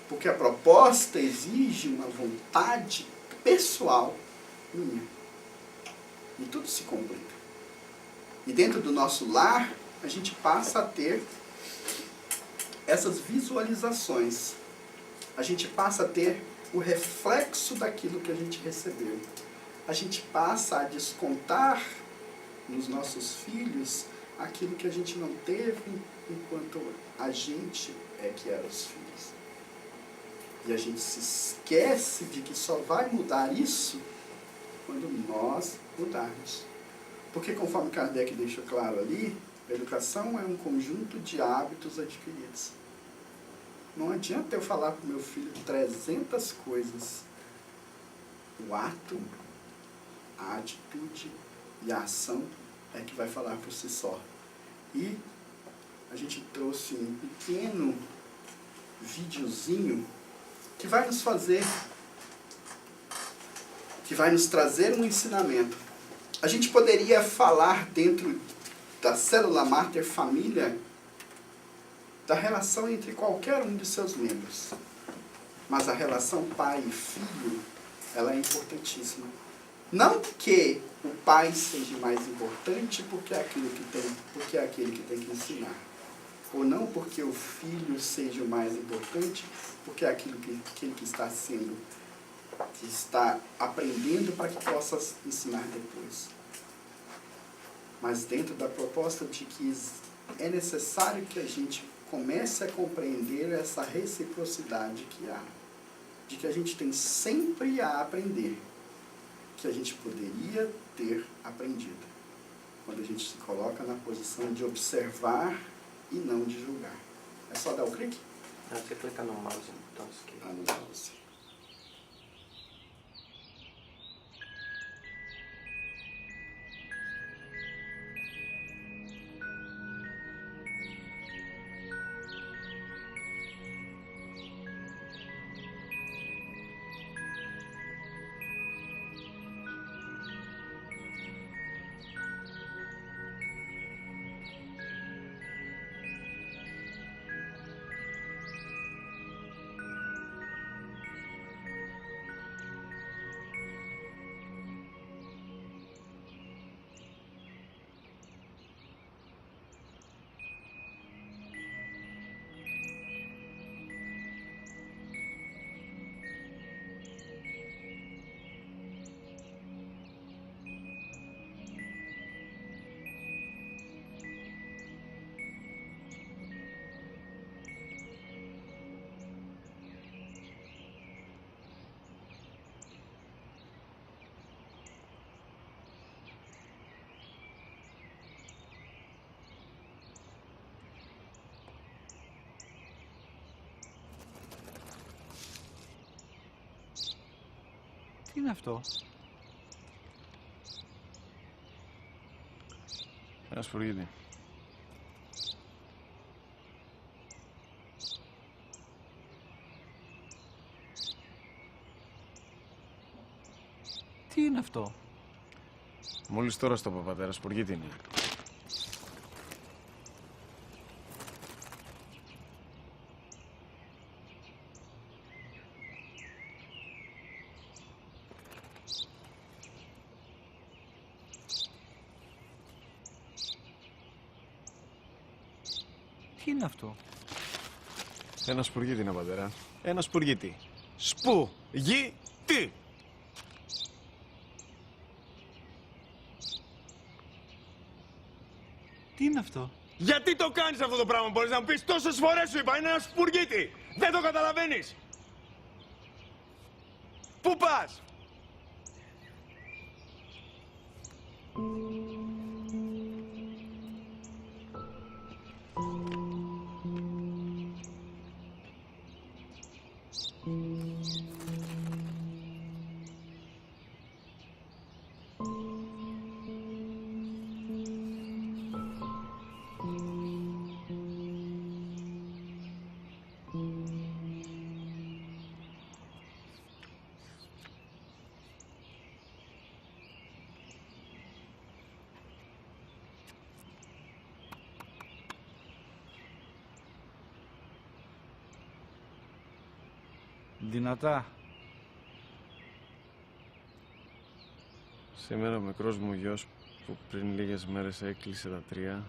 Porque a proposta exige uma vontade pessoal minha. E tudo se complica. E dentro do nosso lar, a gente passa a ter essas visualizações. A gente passa a ter o reflexo daquilo que a gente recebeu. A gente passa a descontar nos nossos filhos aquilo que a gente não teve enquanto a gente é que era os filhos. E a gente se esquece de que só vai mudar isso quando nós mudarmos. Porque conforme Kardec deixou claro ali, a educação é um conjunto de hábitos adquiridos. Não adianta eu falar para o meu filho 300 coisas O ato, a atitude e a ação é que vai falar por si só. E a gente trouxe um pequeno videozinho que vai nos trazer um ensinamento. A gente poderia falar dentro da célula máter família da relação entre qualquer um de seus membros. Mas a relação pai e filho, ela é importantíssima. Não que o pai seja mais importante porque é aquele que tem que ensinar. Ou não porque o filho seja o mais importante porque é aquele que está aprendendo para que possa ensinar depois. Mas dentro da proposta de que é necessário que a gente comece a compreender essa reciprocidade que há, de que a gente tem sempre a aprender, que a gente poderia ter aprendido, quando a gente se coloca na posição de observar e não de julgar. É só dar o clique? Você clica no mouse no botão esquerdo. No mouse. Τι είναι αυτό? Ένα σπουργίτη. Τι είναι αυτό? Μόλις τώρα στο πατέρα, σπουργίτη είναι. Τι είναι αυτό? Ένα σπουργίτη είναι, πατέρα. Ένα σπουργίτη. Σπου-γι-τι! Τι είναι αυτό? Γιατί το κάνεις αυτό το πράγμα, μπορείς να μου πεις? Τόσες φορές σου είπα, είναι ένα σπουργίτη! Δεν το καταλαβαίνεις! Πού πας? Δυνατά. Σήμερα ο μικρός μου γιος που πριν λίγες μέρες έκλεισε τα 3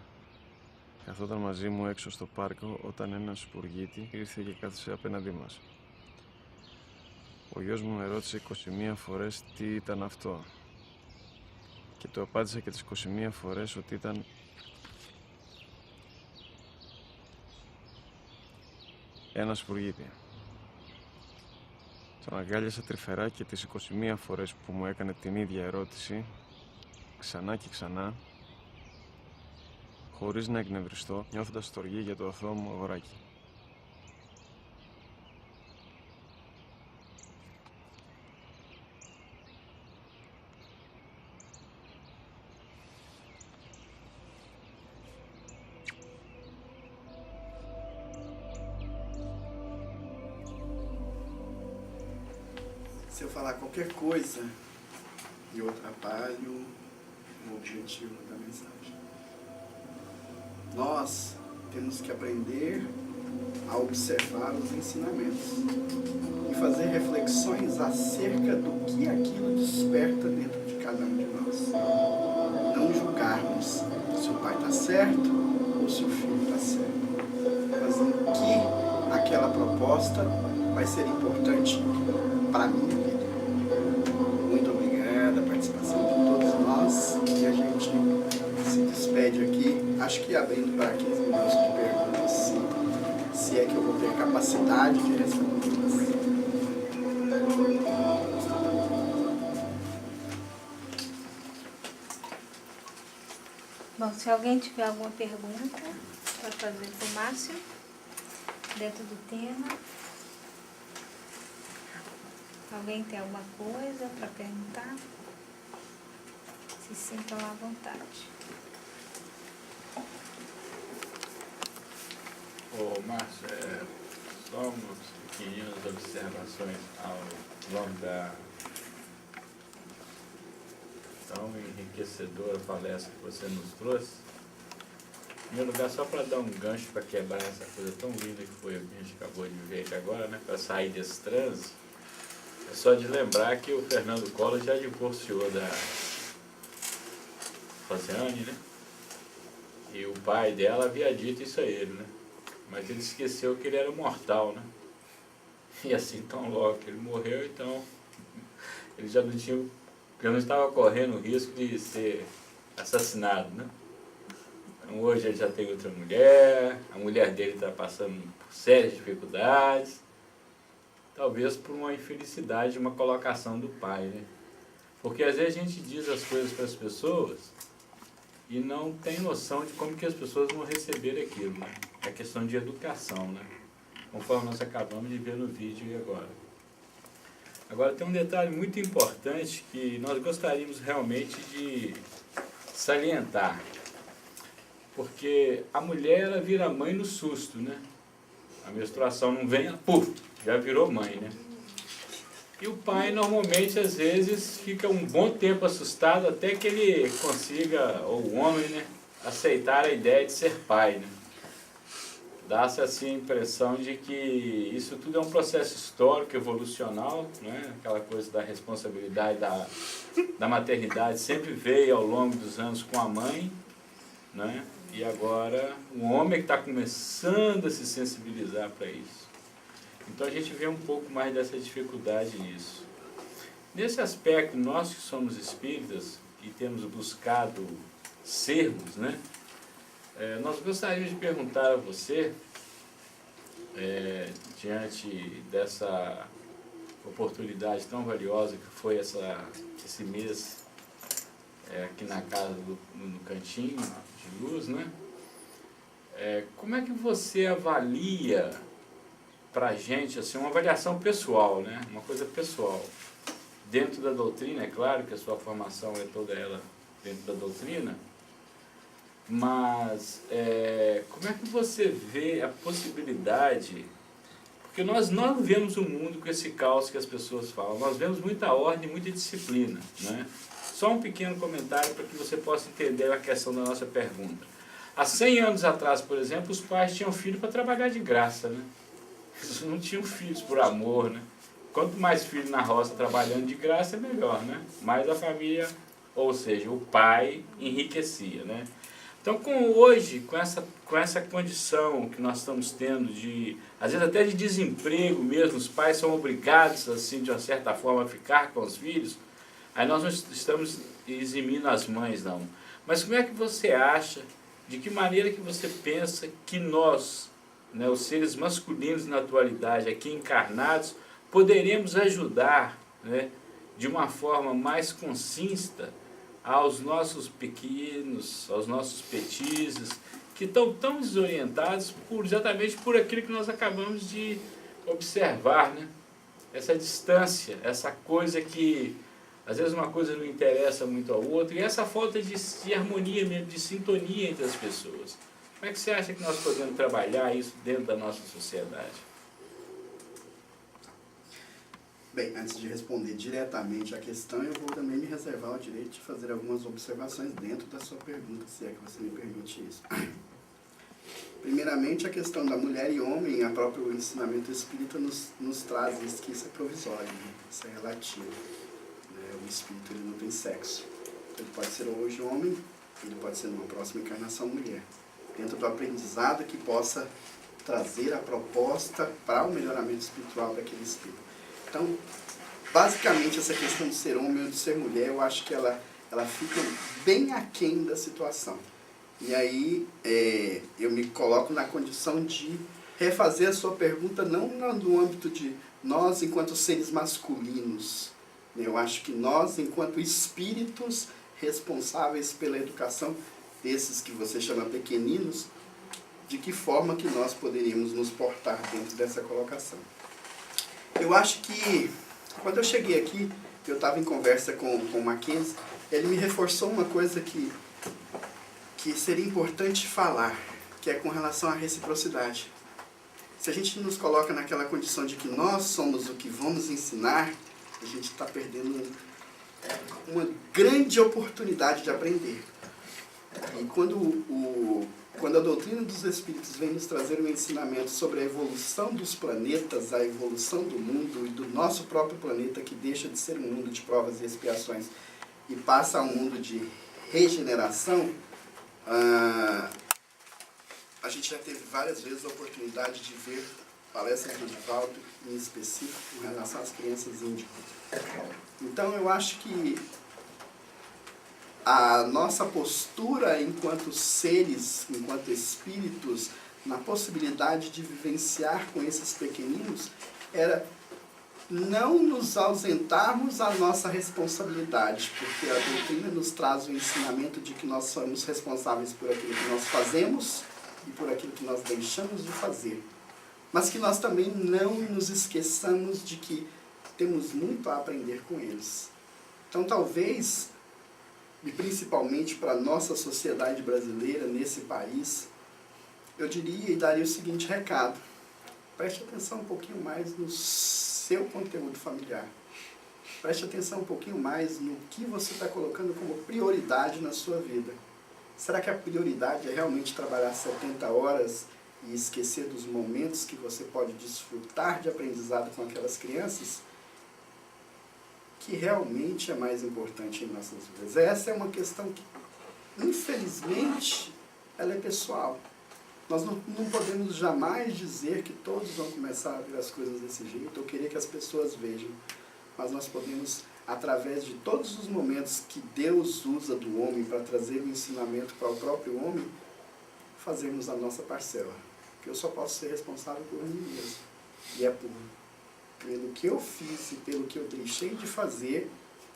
καθόταν μαζί μου έξω στο πάρκο όταν ένας σπουργίτη ήρθε και κάθισε απέναντί μας. Ο γιος μου με ρώτησε 21 φορές τι ήταν αυτό και του απάντησα και τις 21 φορές ότι ήταν ένα σπουργίτη. Τον αγκάλιασα τρυφερά και τις 21 φορές που μου έκανε την ίδια ερώτηση, ξανά και ξανά, χωρίς να εκνευριστώ, νιώθοντας στοργή για το αθώο μου αγοράκι. Se eu falar qualquer coisa, eu atrapalho o objetivo da mensagem. Nós temos que aprender a observar os ensinamentos e fazer reflexões acerca do que aquilo desperta dentro de cada um de nós. Não julgarmos se o pai está certo ou se o filho está certo, mas em que aquela proposta vai ser importante para a minha vida. Muito obrigado a participação de todos nós e a gente se despede aqui, acho que abrindo para 15 minutos de perguntas, se é que eu vou ter capacidade de responder. Bom, se alguém tiver alguma pergunta para fazer para o Márcio, dentro do tema. Alguém tem alguma coisa para perguntar? Se sintam à vontade. Ô, Márcio, só umas pequenas observações ao longo da tão enriquecedora palestra que você nos trouxe. Em primeiro lugar, só para dar um gancho para quebrar essa coisa tão linda que foi o que a gente acabou de viver aqui agora, né, para sair desse transe, é só de lembrar que o Fernando Collor já divorciou da Rosiane, né? E o pai dela havia dito isso a ele, né? Mas ele esqueceu que ele era mortal, né? E assim, tão logo que ele morreu, então ele já não estava correndo o risco de ser assassinado, né? Então, hoje ele já tem outra mulher, a mulher dele está passando por sérias dificuldades, talvez por uma infelicidade, uma colocação do pai, né? Porque às vezes a gente diz as coisas para as pessoas e não tem noção de como que as pessoas vão receber aquilo, né? É questão de educação, né? Conforme nós acabamos de ver no vídeo agora. Agora tem um detalhe muito importante que nós gostaríamos realmente de salientar. Porque a mulher, ela vira mãe no susto, né? A menstruação não vem, puf, já virou mãe, né? E o pai, normalmente, às vezes, fica um bom tempo assustado até que ele consiga, ou o homem, né, aceitar a ideia de ser pai, né? Dá-se assim a impressão de que isso tudo é um processo histórico, evolucional, né? Aquela coisa da responsabilidade da maternidade sempre veio ao longo dos anos com a mãe, né? E agora o homem é que está começando a se sensibilizar para isso. Então a gente vê um pouco mais dessa dificuldade nisso. Nesse aspecto, nós que somos espíritas e temos buscado sermos, né? Nós gostaríamos de perguntar a você, diante dessa oportunidade tão valiosa que foi esse mês aqui na casa no Cantinho de Luz, né? Como é que você avalia para a gente, assim, uma avaliação pessoal, né? Uma coisa pessoal, dentro da doutrina, é claro que a sua formação é toda ela dentro da doutrina, mas como é que você vê a possibilidade, porque nós não vemos o mundo com esse caos que as pessoas falam, nós vemos muita ordem, muita disciplina, né? Só um pequeno comentário para que você possa entender a questão da nossa pergunta. Há 100 anos atrás, por exemplo, os pais tinham filho para trabalhar de graça, né? Eles não tinham filhos por amor, né? Quanto mais filho na roça trabalhando de graça, é melhor, né? Mais a família, ou seja, o pai enriquecia, né? Então, hoje, com essa condição que nós estamos tendo de, às vezes até de desemprego mesmo, os pais são obrigados, assim, de uma certa forma, a ficar com os filhos, aí nós não estamos eximindo as mães, não. Mas como é que você acha, de que maneira que você pensa que nós, né, os seres masculinos na atualidade, aqui encarnados, poderemos ajudar, né, de uma forma mais consista aos nossos pequenos, aos nossos petizes, que estão tão desorientados exatamente por aquilo que nós acabamos de observar, né? Essa distância, essa coisa que às vezes uma coisa não interessa muito ao outro, e essa falta de harmonia mesmo, de sintonia entre as pessoas. Como é que você acha que nós podemos trabalhar isso dentro da nossa sociedade? Bem, antes de responder diretamente a questão, eu vou também me reservar o direito de fazer algumas observações dentro da sua pergunta, se é que você me permite isso. Primeiramente, a questão da mulher e homem, a próprio ensinamento espírita nos traz isso, que isso é provisório, né? Isso é relativo. Né? O espírito ele não tem sexo. Então, ele pode ser hoje homem, ele pode ser numa próxima encarnação mulher. Dentro do aprendizado que possa trazer a proposta para o melhoramento espiritual daquele espírito. Então, basicamente, essa questão de ser homem ou de ser mulher, eu acho que ela fica bem aquém da situação. E aí, eu me coloco na condição de refazer a sua pergunta, não no âmbito de nós enquanto seres masculinos. Eu acho que nós, enquanto espíritos responsáveis pela educação desses que você chama pequeninos, de que forma que nós poderíamos nos portar dentro dessa colocação. Eu acho que, quando eu cheguei aqui, eu estava em conversa com o Mackenzie, ele me reforçou uma coisa que seria importante falar, que é com relação à reciprocidade. Se a gente nos coloca naquela condição de que nós somos o que vamos ensinar, a gente está perdendo uma grande oportunidade de aprender. E quando a doutrina dos Espíritos vem nos trazer um ensinamento sobre a evolução dos planetas, a evolução do mundo e do nosso próprio planeta, que deixa de ser um mundo de provas e expiações e passa a um mundo de regeneração, a gente já teve várias vezes a oportunidade de ver palestras do Divaldo, em específico, com relação às crianças índigo. Então, eu acho que a nossa postura enquanto seres, enquanto espíritos, na possibilidade de vivenciar com esses pequeninos, era não nos ausentarmos a nossa responsabilidade, porque a doutrina nos traz o ensinamento de que nós somos responsáveis por aquilo que nós fazemos e por aquilo que nós deixamos de fazer. Mas que nós também não nos esqueçamos de que temos muito a aprender com eles. Então, talvez, e principalmente para a nossa sociedade brasileira, nesse país, eu diria e daria o seguinte recado: preste atenção um pouquinho mais no seu conteúdo familiar. Preste atenção um pouquinho mais no que você está colocando como prioridade na sua vida. Será que a prioridade é realmente trabalhar 70 horas e esquecer dos momentos que você pode desfrutar de aprendizado com aquelas crianças? Que realmente é mais importante em nossas vidas. Essa é uma questão que, infelizmente, ela é pessoal. Nós não podemos jamais dizer que todos vão começar a ver as coisas desse jeito, ou querer que as pessoas vejam. Mas nós podemos, através de todos os momentos que Deus usa do homem para trazer o ensinamento para o próprio homem, fazermos a nossa parcela. Porque eu só posso ser responsável por mim mesmo. E é pelo que eu fiz e pelo que eu deixei de fazer,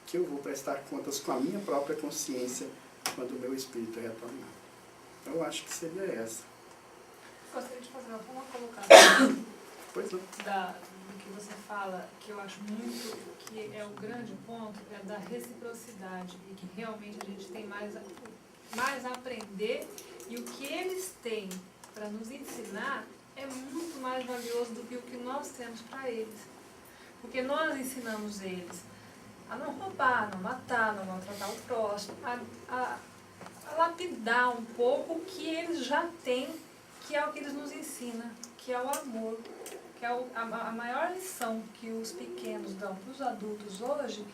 que eu vou prestar contas com a minha própria consciência quando o meu espírito retornar. Então, eu acho que seria essa. Gostaria de fazer uma colocação Pois não. do que você fala, que eu acho muito que é o grande ponto, é da reciprocidade, e que realmente a gente tem mais a aprender, e o que eles têm para nos ensinar é muito mais valioso do que o que nós temos para eles. Porque nós ensinamos eles a não roubar, não matar, não maltratar o próximo, a lapidar um pouco o que eles já têm, que é o que eles nos ensinam, que é o amor, que é a maior lição que os pequenos dão para os adultos hoje,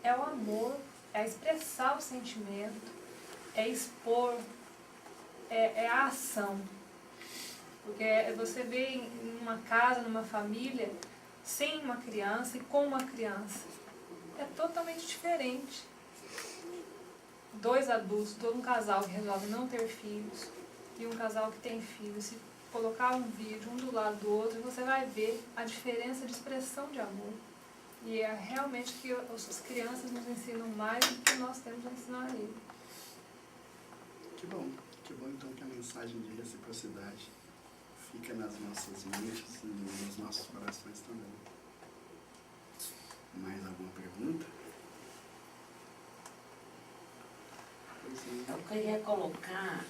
é o amor, é expressar o sentimento, é expor, é a ação. Porque você vê em uma casa, numa família, sem uma criança e com uma criança. É totalmente diferente. Dois adultos, todo um casal que resolve não ter filhos e um casal que tem filhos, se colocar um vídeo um do lado do outro, você vai ver a diferença de expressão de amor. E é realmente que as crianças nos ensinam mais do que nós temos a ensinar a eles. Que bom então que a mensagem de reciprocidade fica nas nossas mentes e nos nossos corações também. Mais alguma pergunta? Eu queria colocar,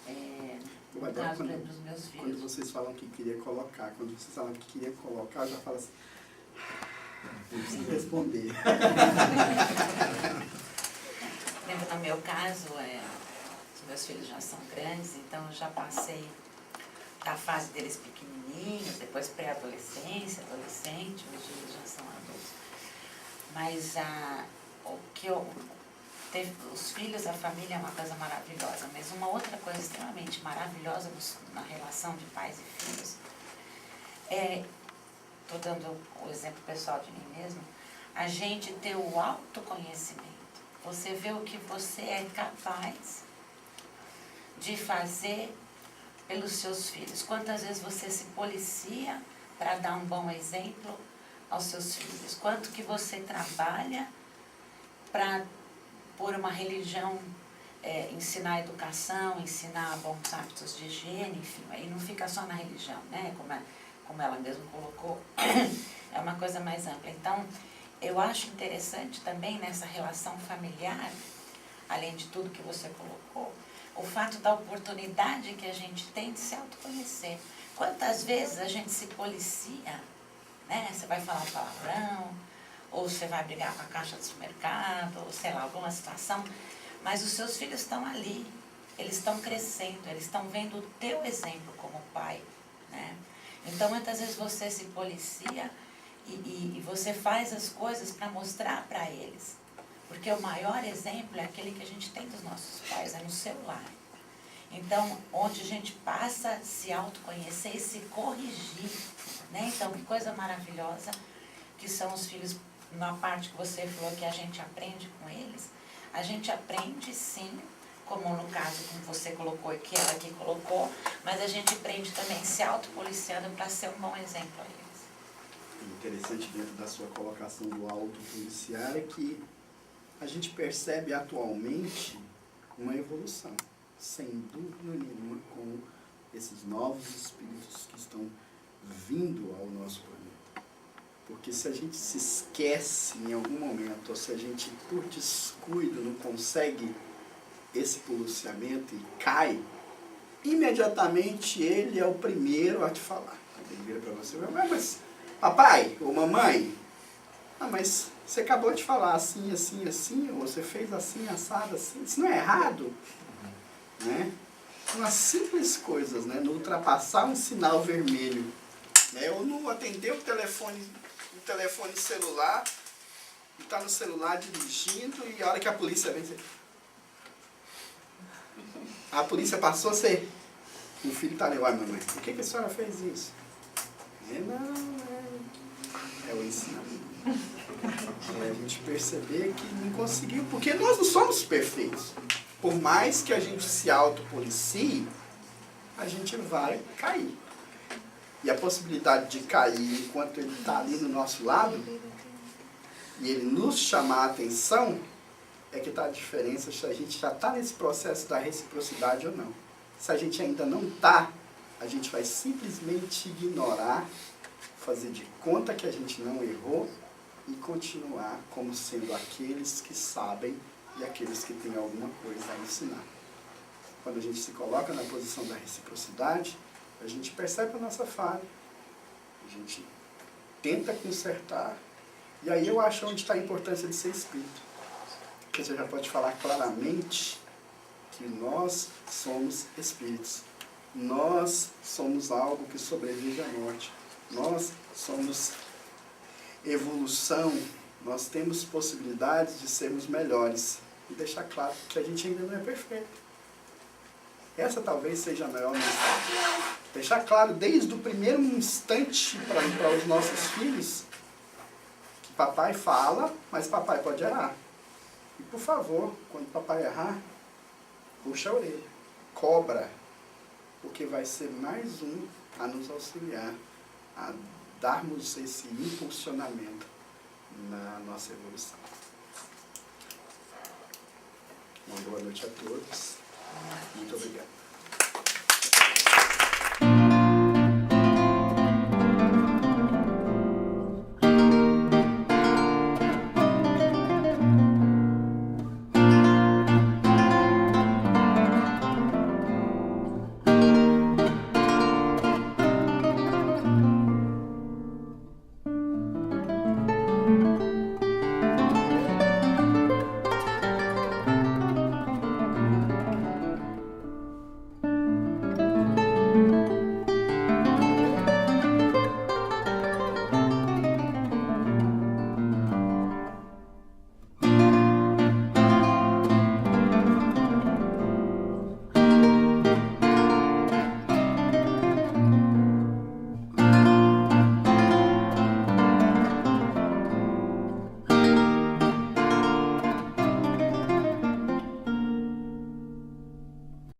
no caso dos meus filhos. Quando vocês falam que queria colocar, eu já falo assim, Não precisa responder. Lembra, no meu caso, os meus filhos já são grandes, então eu já passei da fase deles pequenininhos, depois pré-adolescência, adolescente, hoje eles já são adultos. Mas os filhos, a família é uma coisa maravilhosa, mas uma outra coisa extremamente maravilhosa na relação de pais e filhos estou dando o exemplo pessoal de mim mesma, a gente ter o autoconhecimento. Você vê o que você é capaz de fazer pelos seus filhos. Quantas vezes você se policia para dar um bom exemplo aos seus filhos? Quanto que você trabalha para, por uma religião, ensinar educação, ensinar bons hábitos de higiene, enfim, aí não fica só na religião, né? Como ela mesma colocou, é uma coisa mais ampla. Então, eu acho interessante também nessa relação familiar, além de tudo que você colocou, o fato da oportunidade que a gente tem de se autoconhecer. Quantas vezes a gente se policia, né? Você vai falar um palavrão, ou você vai brigar com a caixa do supermercado, ou sei lá, alguma situação, mas os seus filhos estão ali, eles estão crescendo, eles estão vendo o teu exemplo como pai, né? Então, muitas vezes você se policia e você faz as coisas para mostrar para eles. Porque o maior exemplo é aquele que a gente tem dos nossos pais, é no celular. Então, onde a gente passa a se autoconhecer e se corrigir, né? Então, que coisa maravilhosa que são os filhos, na parte que você falou que a gente aprende com eles. A gente aprende, sim, como no caso como você colocou e que ela aqui colocou, mas a gente aprende também se autopoliciando para ser um bom exemplo a eles. Interessante dentro da sua colocação do autopoliciar é que a gente percebe atualmente uma evolução, sem dúvida nenhuma, com esses novos espíritos que estão vindo ao nosso planeta. Porque se a gente se esquece em algum momento, ou se a gente por descuido não consegue esse policiamento e cai, imediatamente ele é o primeiro a te falar. Ele vira para você, mas papai ou mamãe, mas você acabou de falar assim, assim, assim, ou você fez assim, assado, assim, isso não é errado? Né? Umas simples coisas, né? Não ultrapassar um sinal vermelho, né? Ou não atender o telefone celular, e tá no celular dirigindo, e a hora que a polícia vem, a polícia passou, o filho está ali, uai, mamãe, por que a senhora fez isso? É o ensinamento. É a gente perceber que não conseguiu, porque nós não somos perfeitos. Por mais que a gente se autopolicie, a gente vai cair. E a possibilidade de cair enquanto ele está ali no nosso lado, e ele nos chamar a atenção, é que está a diferença se a gente já está nesse processo da reciprocidade ou não. Se a gente ainda não está, a gente vai simplesmente ignorar, fazer de conta que a gente não errou e continuar como sendo aqueles que sabem e aqueles que têm alguma coisa a ensinar. Quando a gente se coloca na posição da reciprocidade, a gente percebe a nossa falha, a gente tenta consertar, e aí eu acho onde está a importância de ser espírito. Porque você já pode falar claramente que nós somos espíritos. Nós somos algo que sobrevive à morte. Nós somos evolução. Nós temos possibilidades de sermos melhores. E deixar claro que a gente ainda não é perfeito. Essa talvez seja a maior mensagem. Deixar claro desde o primeiro instante para os nossos filhos que papai fala, mas papai pode errar. E, por favor, quando papai errar, puxa a orelha, cobra, porque vai ser mais um a nos auxiliar, a darmos esse impulsionamento na nossa evolução. Uma boa noite a todos. Muito obrigado.